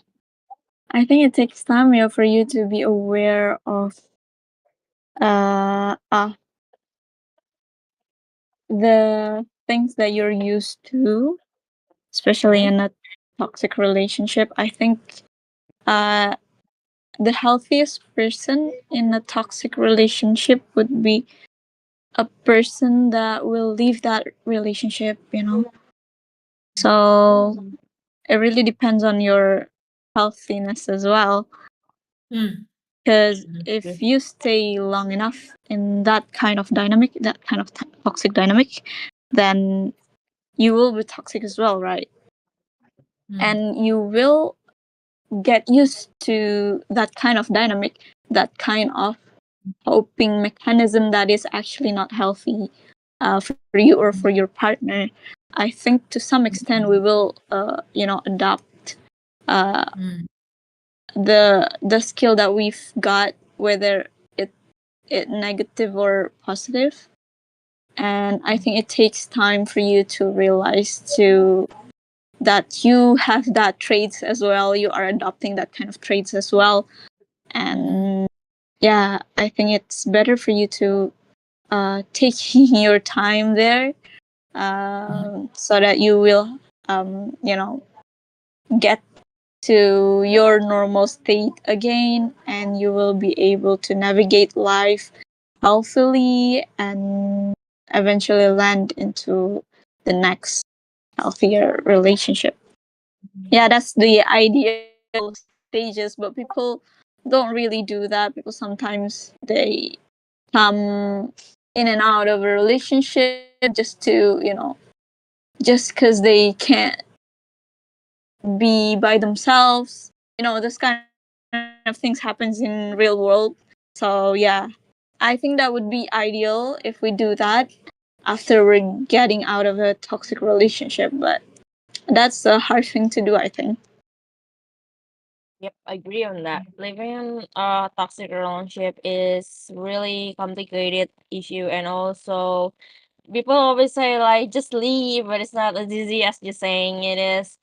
I think it takes time, yeah, for you to be aware of uh, uh the things that you're used to, especially
Mm-hmm.
in a toxic relationship. I think uh the healthiest person in a toxic relationship would be a person that will leave that relationship, you know. So
Mm-hmm.
it really depends on your healthiness as well.
Mm,
Because
mm,
if you stay long enough in that kind of dynamic, that kind of toxic dynamic, then you will be toxic as well, right?
mm,
And you will get used to that kind of dynamic, that kind of coping mechanism that is actually not healthy for you or for your partner. I think to some extent we will, adopt uh,
mm,
the skill that we've got, whether it negative or positive. And I think it takes time for you to realize to that you have that traits as well. You are adopting that kind of traits as well.
mm,
And yeah, I think it's better for you to take your time there, so that you will, get to your normal state again, and you will be able to navigate life healthily and eventually land into the next healthier relationship. Yeah, that's the ideal stages, but people don't really do that. People sometimes they come in and out of a relationship just to, just because they can't be by themselves. This kind of things happens in real world. So yeah, I think that would be ideal if we do that after we're getting out of a toxic relationship. But that's a hard thing to do, I think.
Yep, I agree on that. Living in a toxic relationship is really complicated issue, and also people always say like just leave, but it's not as easy as just saying it is.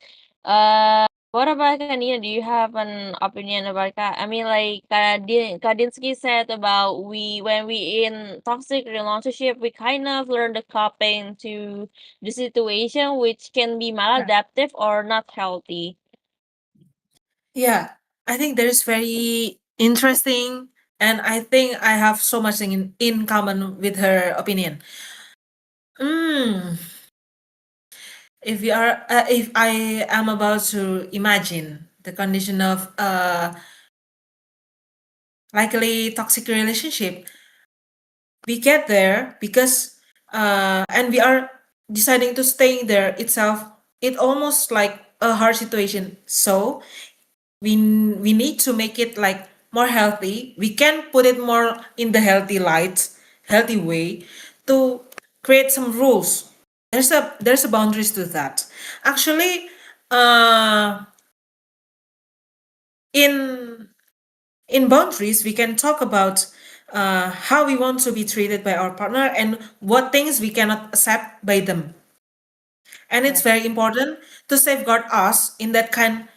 What about Kanina? Do you have an opinion about that? I mean, like Kadinsky said about we when we in toxic relationship, we kind of learn the coping to the situation, which can be maladaptive or not healthy.
yeah. I think that is very interesting, and I think I have so much in common with her opinion. Mm, if I am about to imagine the condition of a likely toxic relationship, we get there because and we are deciding to stay there itself. It almost like a hard situation. So we need to make it like more healthy. We can put it more in the healthy way to create some rules. There's a boundaries to that. Actually, uh, in boundaries, we can talk about how we want to be treated by our partner and what things we cannot accept by them. And it's
Yeah.
very important to safeguard us in that kind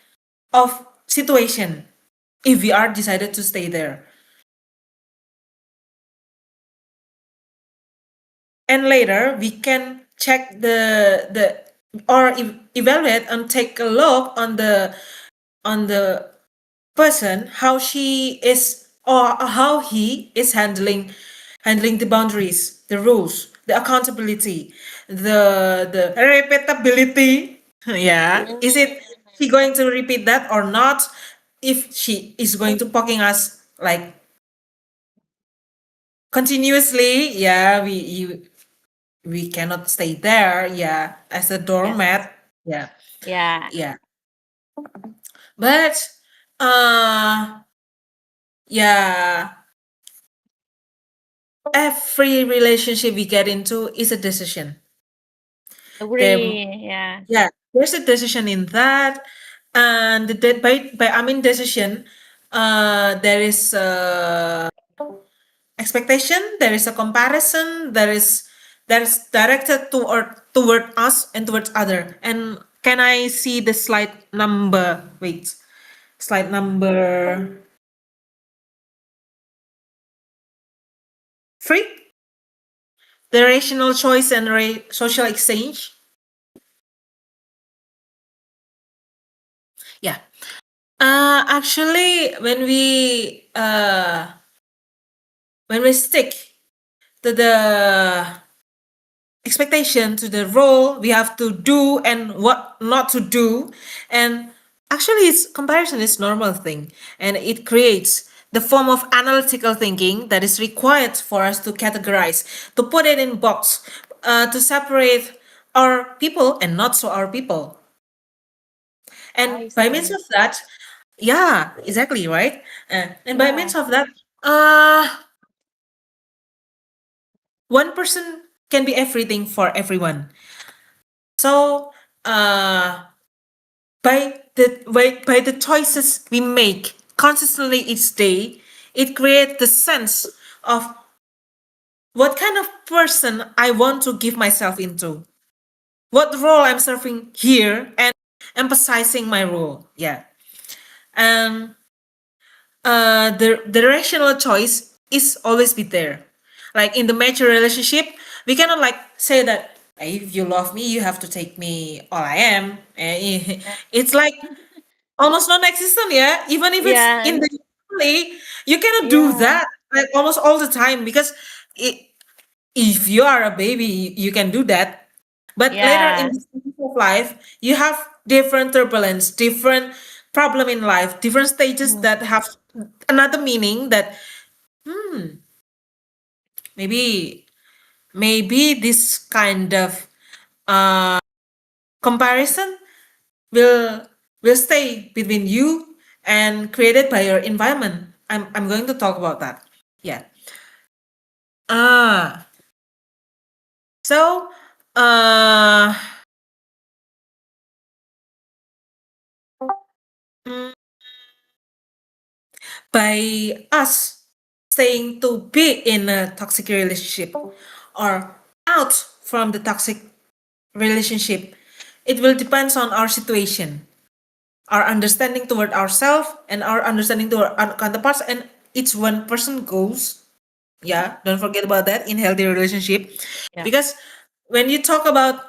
of situation if we are decided to stay there. And later we can check the or evaluate and take a look on the person, how she is or how he is handling the boundaries, the rules, the accountability, the repeatability. Yeah, is
Mm.
it she going to repeat that or not? If she is going to poking us like continuously, yeah, we cannot stay there, yeah, as a
Yes.
doormat. Yeah,
Yeah.
yeah. But uh yeah, every relationship we get into is a decision. There,
Agree. Yeah.
yeah, there's a decision in that, and by I mean decision, there is expectation, there is a comparison, there is directed toward us and towards other. And can I see the slide number? Wait, slide number 3, the rational choice and social exchange. Yeah. Actually, when we stick to the expectation, to the role we have to do and what not to do, and actually it's comparison is normal thing, and it creates the form of analytical thinking that is required for us to categorize, to put it in box, to separate our people and not so our people. And
I
by means
see.
of that, yeah, exactly, right? And by means
Yeah.
of that, uh, one person can be everything for everyone. So, by the choices we make consistently each day, it creates the sense of what kind of person I want to give myself into, what role I'm serving here, and emphasizing my role. Yeah, and the rational choice is always be there. Like in the mature relationship, we cannot like say that, "Hey, if you love me, you have to take me all I am."
Yeah.
It's like almost non-existent, yeah. Even if it's
Yeah.
in the family, you cannot do
Yeah.
that like almost all the time because if you are a baby, you can do that. But later in
Yeah.
the stage of life, you have different turbulence, different problem in life, different stages
Mhm.
that have another meaning that maybe this kind of comparison will stay between you and created by your environment. I'm going to talk about that. Yeah. Ah, so uh mm, by us staying to be in a toxic relationship or out from the toxic relationship, it will depends on our situation, our understanding toward ourselves and our understanding toward our counterparts, and each one person goes. Yeah, don't forget about that in healthy relationship,
Yeah.
because when you talk about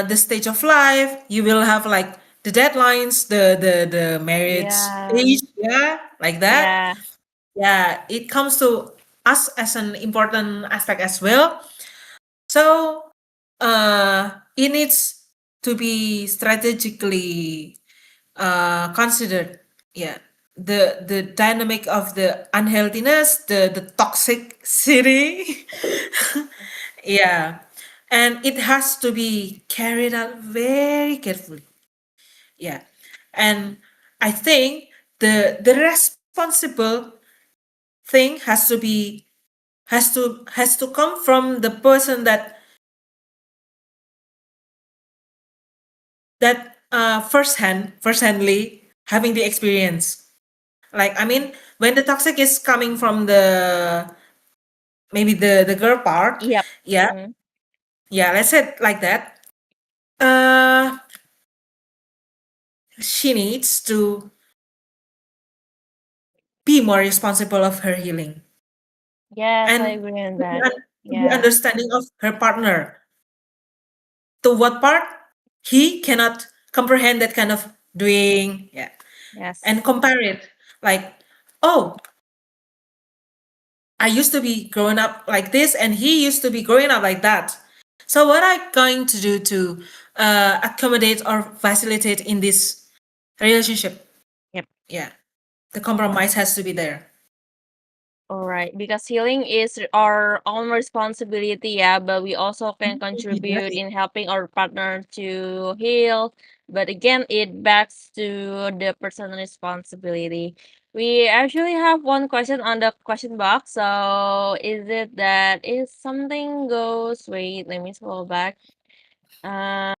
the stage of life, you will have like the deadlines, the marriage
Yeah.
age, yeah, like that.
Yeah.
Yeah, it comes to us as an important aspect as well. So it needs to be strategically considered. Yeah, the dynamic of the unhealthiness, the toxic city. Yeah, and it has to be carried out very carefully. Yeah, and I think the responsible thing has to come from the person that first handly having the experience. Like, I mean, when the toxic is coming from the maybe the girl part,
Yep.
yeah,
Mhm.
yeah, let's say it like that. Uh, she needs to be more responsible of her healing
Yes, I
and
agree on
to be,
that.
to be
Yeah.
understanding of her partner. To what part he cannot comprehend that kind of doing, yeah, and
Yes.
compare it like, oh, I used to be growing up like this, and he used to be growing up like that. So what I'm going to do to accommodate or facilitate in this relationship?
Yep.
Yeah, the compromise has to be there.
All right, because healing is our own responsibility, yeah, but we also can contribute
Right.
in helping our partner to heal. But again, it backs to the personal responsibility. We actually have one question on the question box. So is it that if something goes, wait, let me scroll back. Uh,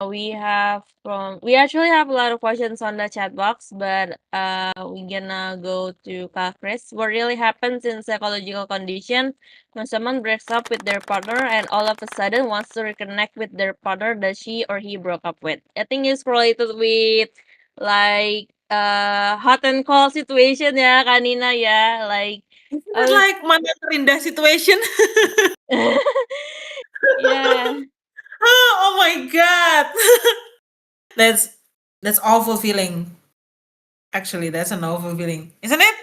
we actually have a lot of questions on the chat box, but we're gonna go to Chris. What really happens in psychological condition when someone breaks up with their partner and all of a sudden wants to reconnect with their partner that she or he broke up with? I think it's related with like hot and cold situation ya kanina ya like
Isn't it
uh,
like Mama Terindah situation?
yeah.
Oh my god. that's that's awful feeling. Actually, that's an awful feeling, isn't it?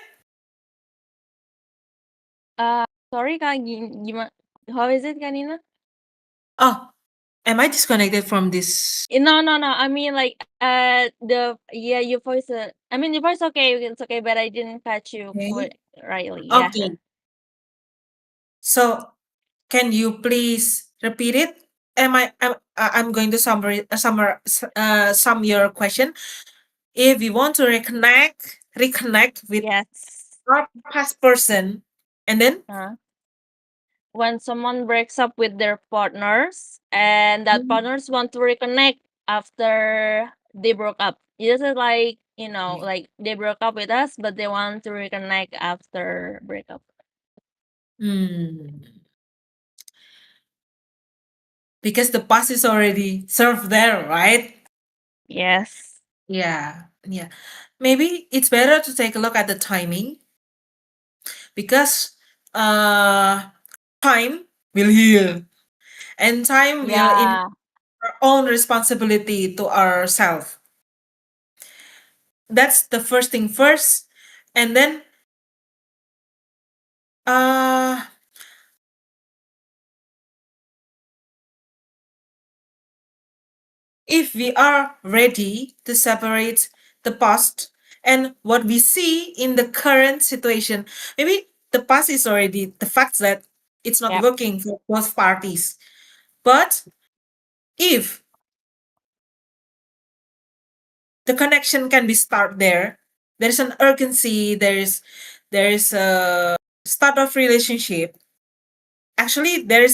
Sorry Kak, gimana? How is it Kanina?
Oh, am I disconnected from this?
No, no, no. I mean, like, your voice. I mean, your voice okay. It's okay, but I didn't catch you
Okay.
quite rightly. Yeah.
Okay. So, can you please repeat it? I'm going to sum your question. If we want to reconnect with
Yes.
our past person, and then
When someone breaks up with their partners and that partners want to reconnect after they broke up. It's just like, like they broke up with us, but they want to reconnect after breakup.
hmm, because the past is already served there, right?
Yes.
Yeah, yeah. Maybe it's better to take a look at the timing because uh time will heal and time will in
Yeah.
our own responsibility to ourselves. That's the first thing first. And then uh if we are ready to separate the past and what we see in the current situation, maybe the past is already the fact that it's not
Yep.
working for both parties. But if the connection can be start there, there's an urgency, there's a start of relationship. Actually, there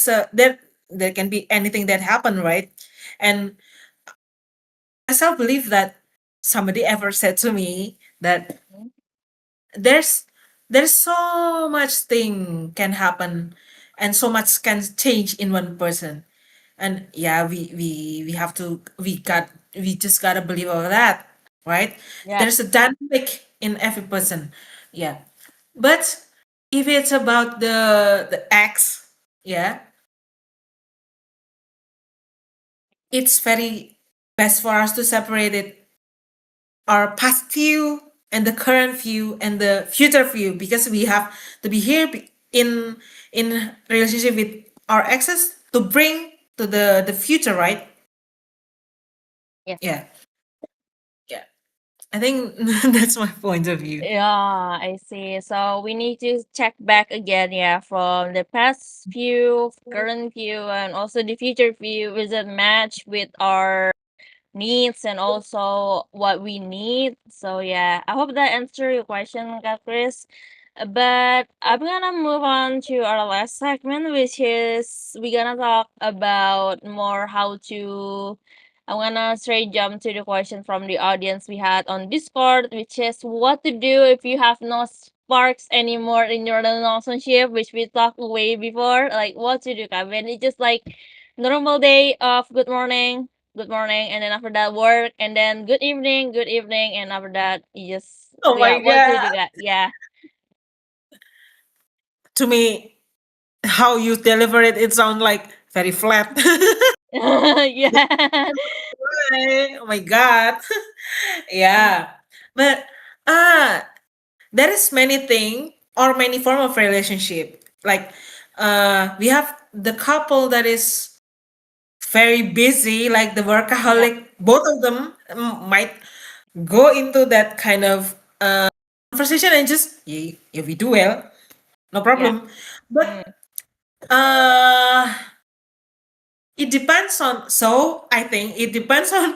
can be anything that happen, right? And I still believe that somebody ever said to me that there's there's so much thing can happen and so much can change in one person. And yeah, we have to we just gotta believe all that, right?
Yep.
There's a dynamic in every person. Yeah. But if it's about the ex, yeah, it's very best for us to separate it, our past view and the current view and the future view, because we have to be here in relationship with our exes to bring to the future, right?
Yes.
Yeah, yeah, I think that's my point of view.
Yeah, I see. So we need to check back again, yeah, from the past view, current view, and also the future view. Is it match with our needs and also what we need? So yeah, I hope that answered your question, Kak Chris. But I'm gonna move on to our last segment, which is we're gonna talk about more how to I'm gonna straight jump to the question from the audience we had on Discord, which is what to do if you have no sparks anymore in your relationship, which we talked way before. Like what to do, Kak? When it's just like normal day of good morning, and then after that work, and then good evening, and after that you just
Oh
yeah,
my
what to do,
God.
Kak? Yeah.
To me, how you deliver it, it sounds like very flat.
Yeah.
Right. Oh my God. Yeah. But uh there is many thing or many form of relationship. Like we have the couple that is very busy, like the
Yeah.
workaholic. Both of them might go into that kind of conversation and just yeah, yeah we do well, no
Yeah.
problem. But
Mm.
uh it depends on, so I think it depends on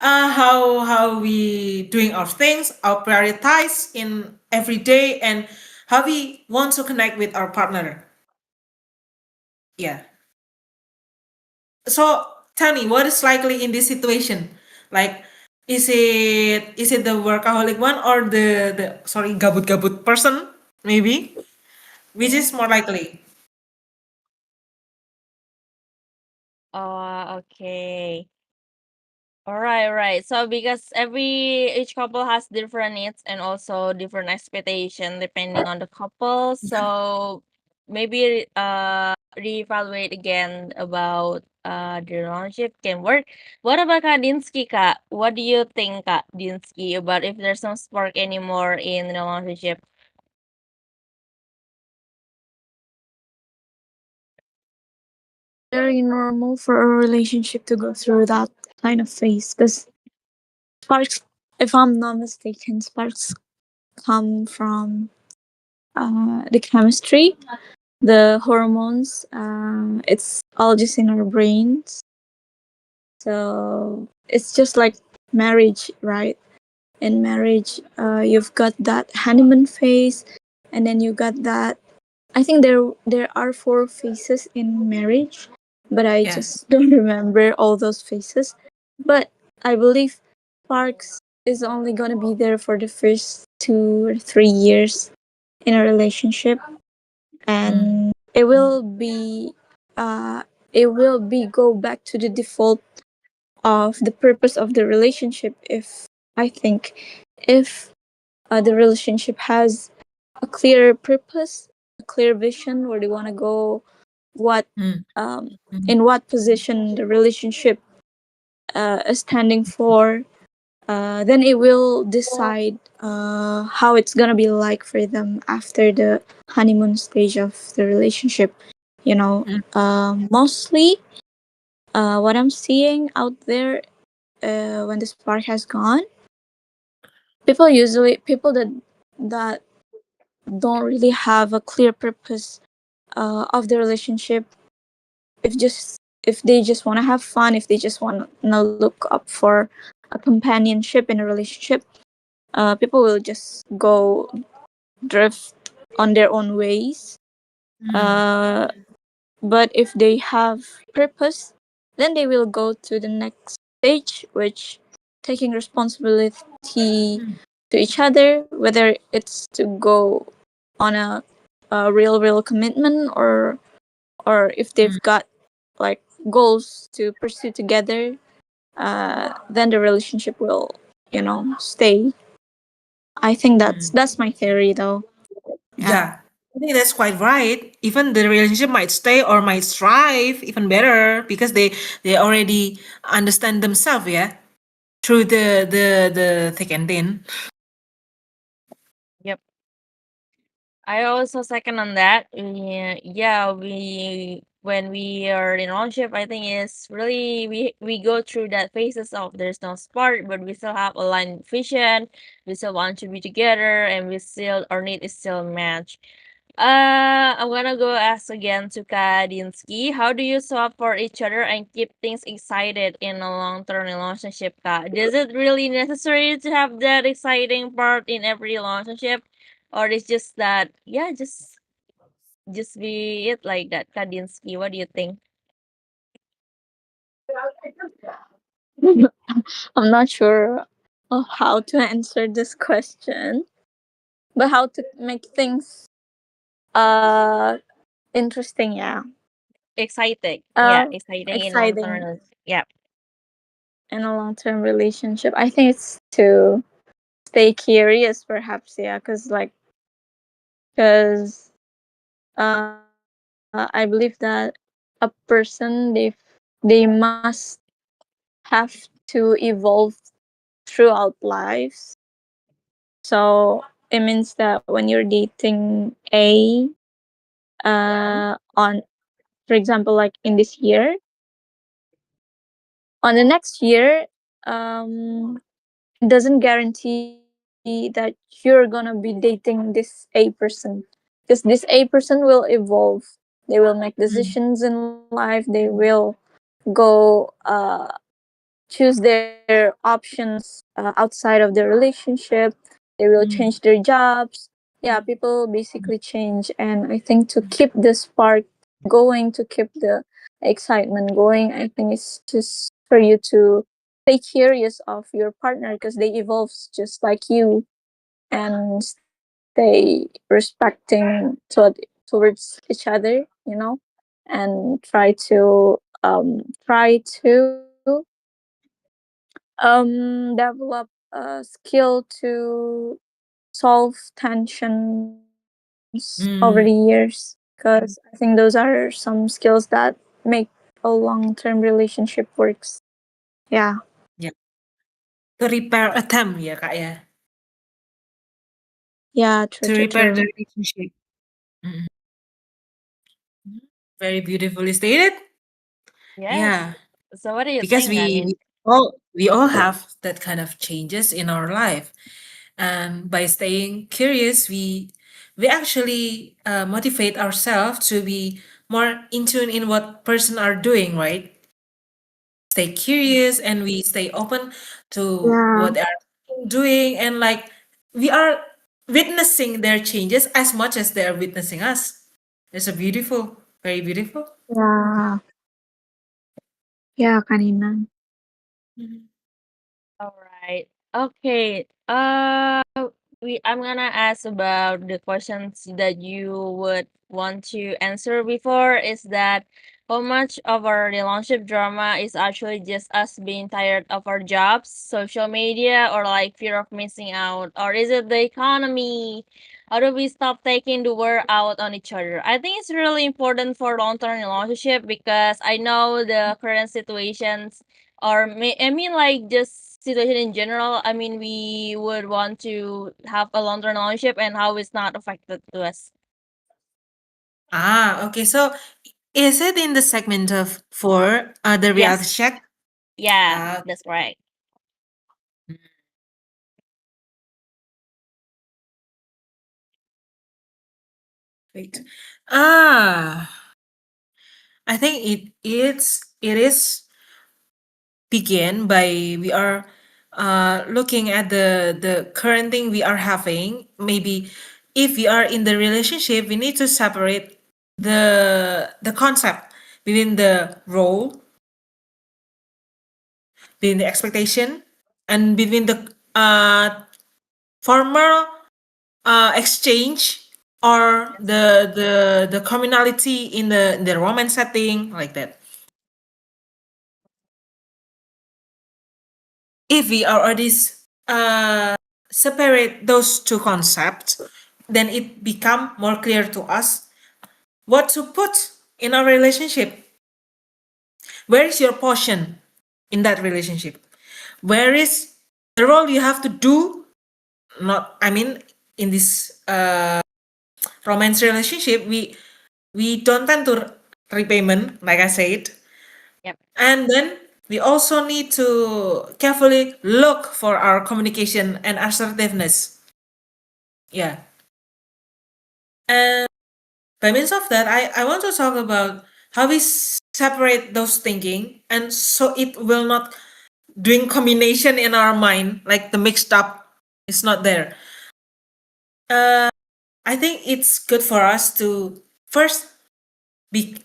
how we doing our things, our prioritize in every day, and how we want to connect with our partner. Yeah. So tell me, what is likely in this situation? Like, is it the workaholic one or the sorry gabut-gabut person maybe? Which is more likely?
Oh, okay. All right. So because each couple has different needs and also different expectation depending on the couple. So maybe reevaluate again about the relationship can work. What about Kak Dinsky, Kak? What do you think, Kak Dinsky, about if there's no spark anymore in the relationship?
Very normal for a relationship to go through that kind of phase because sparks, if I'm not mistaken, sparks come from the chemistry, the hormones. It's all just in our brains. So it's just like marriage, right? In marriage, you've got that honeymoon phase, and then you got that. I think there are four phases in marriage, but I
Yeah.
just don't remember all those phases. But I believe sparks is only gonna be there for the first 2 or 3 years in a relationship,
Mm,
and uh it will be go back to the default of the purpose of the relationship. If I think if the relationship has a clear purpose, a clear vision where they want to go, what
mm,
um,
mm,
in what position the relationship is standing for, then it will decide how it's gonna be like for them after the honeymoon stage of the relationship.
mm,
Mostly what I'm seeing out there when the spark has gone, people that don't really have a clear purpose of the relationship. If they just want to have fun, if they just want to look up for a companionship in a relationship, people will just go drift on their own ways.
mm,
uh, but if they have purpose, then they will go to the next stage, which taking responsibility
mm,
to each other, whether it's to go on a real commitment, or if
mm,
they've got like goals to pursue together, then the relationship will stay. I think that's
mm.
that's my theory though. Yeah.
Yeah, I think that's quite right. Even the relationship might stay or might thrive even better because they already understand themselves, yeah, through the thick and thin.
Yep. I also second on that. Yeah, we when we are in relationship, I think it's really we go through that phases of there's no spark, but we still have aligned vision. We still want to be together, and we still our need is still matched. I'm gonna go ask again to Kadinsky. How do you swap for each other and keep things excited in a long-term relationship, Ka? Is it really necessary to have that exciting part in every relationship? Or it's just that, yeah, just be it like that, Kadinsky. What do you think?
I'm not sure of how to answer this question, but how to make things uh interesting, yeah.
Exciting. Yeah, exciting in long-term
Exciting
relationship. Yeah.
in a long-term relationship. I think it's to stay curious, perhaps, yeah, because I believe that a person they must have to evolve throughout lives. So it means that when you're dating A, on, for example, like in this year, on the next year, it doesn't guarantee that you're gonna be dating this A person, because this A person will evolve. They will make
Mm,
decisions in life. They will go choose their options outside of their relationship. They will change
mm,
their jobs. Yeah, people
mm.
basically change. And I think to keep the spark going, to keep the excitement going, I think it's just for you to stay curious of your partner because they evolve just like you, and stay respecting towards each other, and try to develop a skill to solve tensions over the years,
Mm,
because I think those are some skills that make a long-term relationship works. Yeah.
yeah. To repair attempt ya Kak ya.
Yeah, true,
To
true,
repair the
true.
relationship. Mm, very beautifully stated.
Yes.
Yeah,
So what do you
because
think,
we
Anin?
we all have that kind of changes in our life, and by staying curious, we actually motivate ourselves to be more in tune in what person are doing, right? Stay curious and we stay open to
Yeah,
what they are doing, and like we are witnessing their changes as much as they are witnessing us. It's a beautiful, very beautiful.
yeah, yeah, Kanina.
Mhm.
All right. Okay. I'm gonna ask about the questions that you would want to answer before. Is that how much of our relationship drama is actually just us being tired of our jobs, social media, or like fear of missing out, or is it the economy? How do we stop taking the word out on each other? I think it's really important for long-term relationship because I know the current situations or I mean like just situation in general. I mean we would want to have a long term ownership and how it's not affected to us.
Okay. So is it in the segment of for the reality
Yes.
check?
Yeah,
Uh,
that's right.
wait. Ah, I think it is begin by we are looking at the current thing we are having. Maybe if we are in the relationship, we need to separate the concept between the role, between the expectation, and between the formal exchange or the communality in the romance setting like that. If we are already separate those two concepts, then it become more clear to us what to put in our relationship. Where is your portion in that relationship? Where is the role you have to do? Not, I mean, in this romance relationship, we don't tend to repayment, like I said,
Yep.
and then we also need to carefully look for our communication and assertiveness. Yeah. And by means of that, I want to talk about how we separate those thinking, and so it will not doing combination in our mind, like the mixed up is not there. Uh, I think it's good for us to first be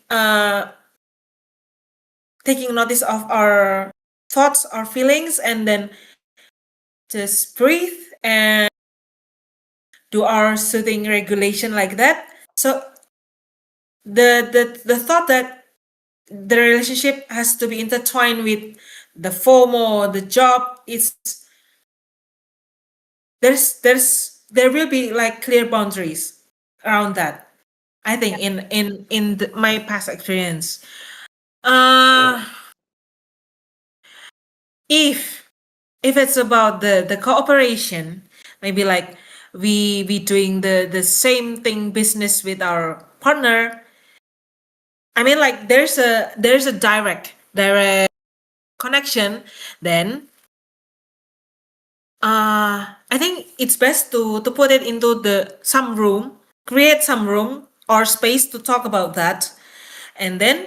taking notice of our thoughts or feelings, and then just breathe and do our soothing regulation like that. So the thought that the relationship has to be intertwined with the FOMO, the job, it's there will be like clear boundaries around that. I think
Yep.
my past experience. Uh if it's about the cooperation, maybe like we doing the same thing business with our partner. I mean, like there's a direct connection. Then I think it's best to put it into the some room, create some room or space to talk about that, and then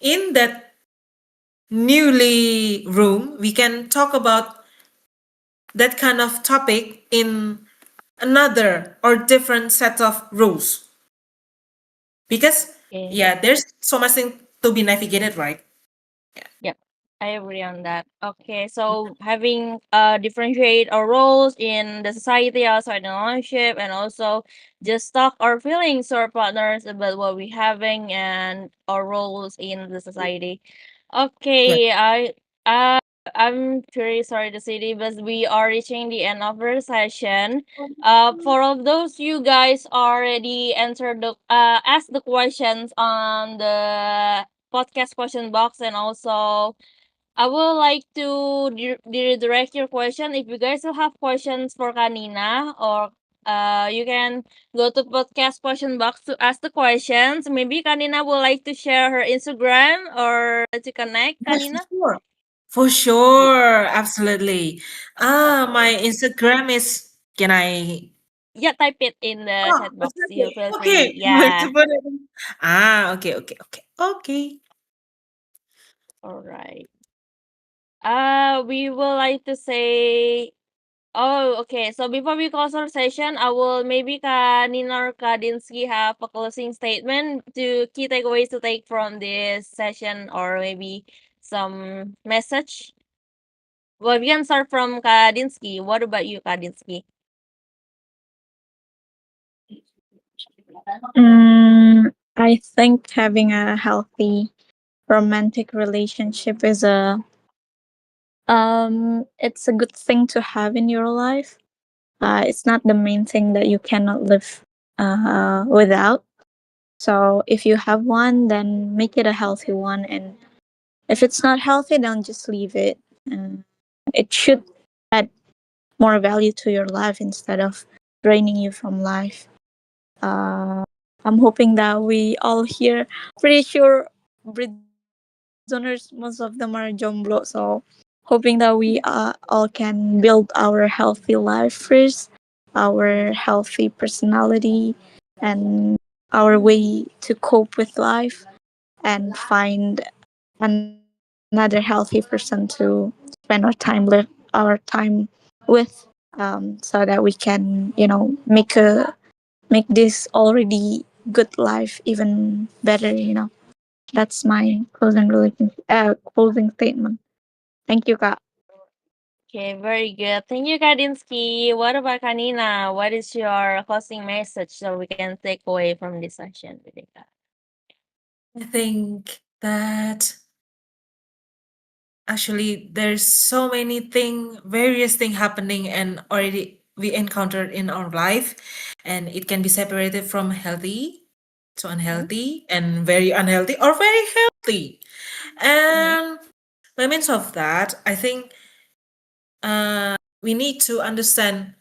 in that newly room we can talk about that kind of topic in another or different set of rules, because
Okay.
yeah, there's so much thing to be navigated, right?
Yep, I agree on that. Okay, so having differentiate our roles in the society outside the relationship, and also just talk our feelings to our partners about what we're having and our roles in the society.
Yeah.
Okay, I I'm very sorry to say this, but we are reaching the end of our session. For all of those you guys already answered the asked the questions on the podcast question box, and also I would like to redirect your question. If you guys will have questions for Kanina, or you can go to podcast question box to ask the questions. Maybe Kanina would like to share her Instagram or to connect
Yes, for
Kanina.
sure. For
Y-
sure, absolutely. My
Okay.
Instagram is, can I?
Yeah, type it in the
Oh,
chat
it's
box. You
okay.
feel free.
Okay, wait to
Yeah.
put it. Okay, okay, okay, okay.
All right. We would like to say. Oh, okay. So before we close our session, I will maybe Nina or Kadinsky have a closing statement to key takeaways to take from this session, or maybe some message. Well, we can start from Kadinsky. What about you, Kadinsky?
I think having a healthy romantic relationship is a it's a good thing to have in your life. It's not the main thing that you cannot live without. So if you have one, then make it a healthy one, and if it's not healthy, then just leave it. Uh, it should add more value to your life instead of draining you from life. Uh, I'm hoping that we all here, pretty sure Britzoners, most of them are jomblo, so hoping that we all can build our healthy life first, our healthy personality, and our way to cope with life, and find another healthy person to spend our time with, so that we can, make this already good life even better. That's my closing statement. Thank you, Kak.
Okay, very good. Thank you, Kadinsky. What about Kanina? What is your closing message so we can take away from this session with Ika?
I think that actually there's so many various thing happening and already we encountered in our life, and it can be separated from healthy to
Mm-hmm.
unhealthy and very unhealthy or very healthy. And by means of that, I think we need to understand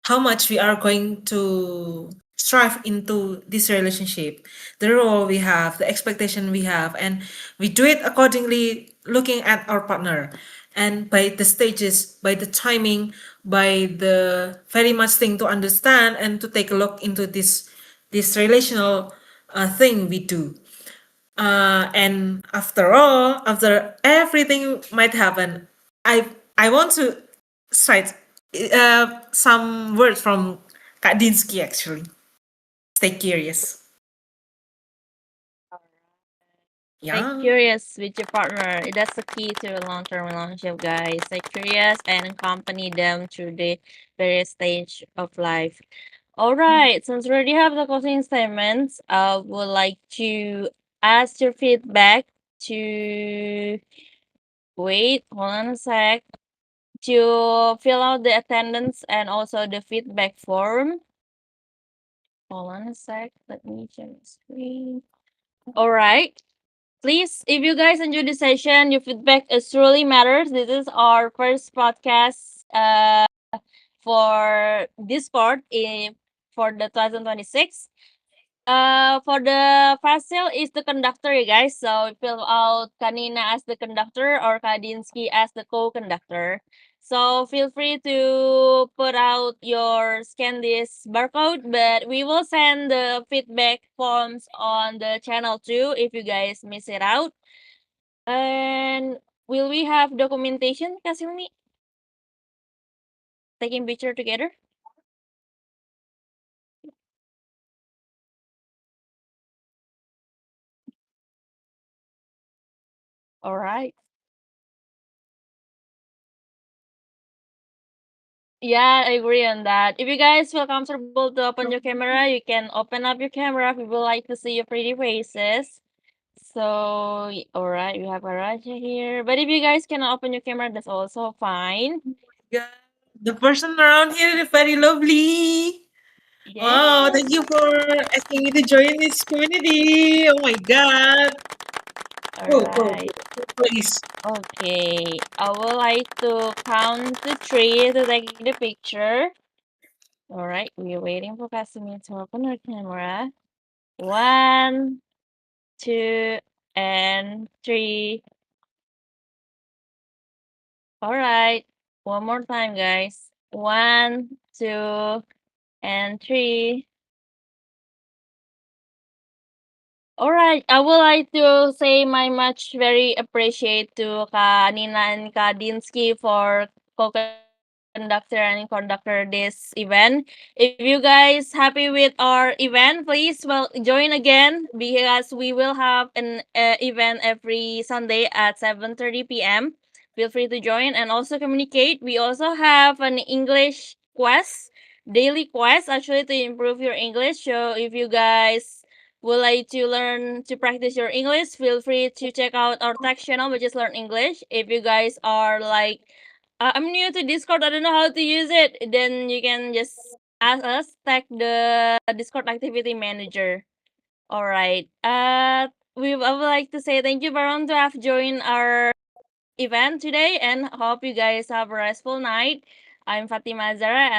how much we are going to strive into this relationship, the role we have, the expectation we have, and we do it accordingly, looking at our partner, and by the stages, by the timing, by the very much thing to understand and to take a look into this relational thing we do. And after all, after everything might happen, I want to cite some words from Kak Dinsky actually. Stay curious.
Stay
Yeah.
curious with your partner. That's the key to a long-term relationship, guys. Stay curious and accompany them through the various stage of life. All right, since we already have the closing statements, I would like to ask your feedback to wait, hold on a sec, to fill out the attendance and also the feedback form. Hold on a sec, let me check the screen. All right. Please, if you guys enjoy the session, your feedback is truly matters. This is our first podcast for this part in for the 2026. For the Fasil is the conductor, you guys. So fill out Kanina as the conductor or Kadinsky as the co-conductor. So feel free to put out your scan this barcode, but we will send the feedback forms on the channel too if you guys miss it out. And will we have documentation, Kasumi? Taking picture together? All right. Yeah, I agree on that. If you guys feel comfortable to open your camera, you can open up your camera if you would like to see your pretty faces. So, all right, we have Araja here. But if you guys cannot open your camera, that's also fine.
Yeah. The person around here is very lovely. Wow,
Yeah.
thank you for asking me to join this community. Oh my god.
All
Go,
right.
please.
Okay. I would like to count to three to take the picture. All right, we're waiting for Kasumi to open her camera. 1, 2, and 3. All right, one more time, guys. 1, 2, and 3. All right, I would like to say my much very appreciate to Ka Nina and Ka Dinsky for co-conductor and conductor this event. If you guys happy with our event, please join again because we will have an event every Sunday at 7:30 p.m. Feel free to join and also communicate. We also have an English quest, daily quest actually to improve your English. So if you guys would like to learn to practice your English, feel free to check out our text channel, which is Learn English. If you guys are like, I'm new to Discord, I don't know how to use it, then you can just ask us, tag the Discord activity manager. All right. I would like to say thank you, Baron, to have joined our event today, and hope you guys have a restful night. I'm Fatima Zara,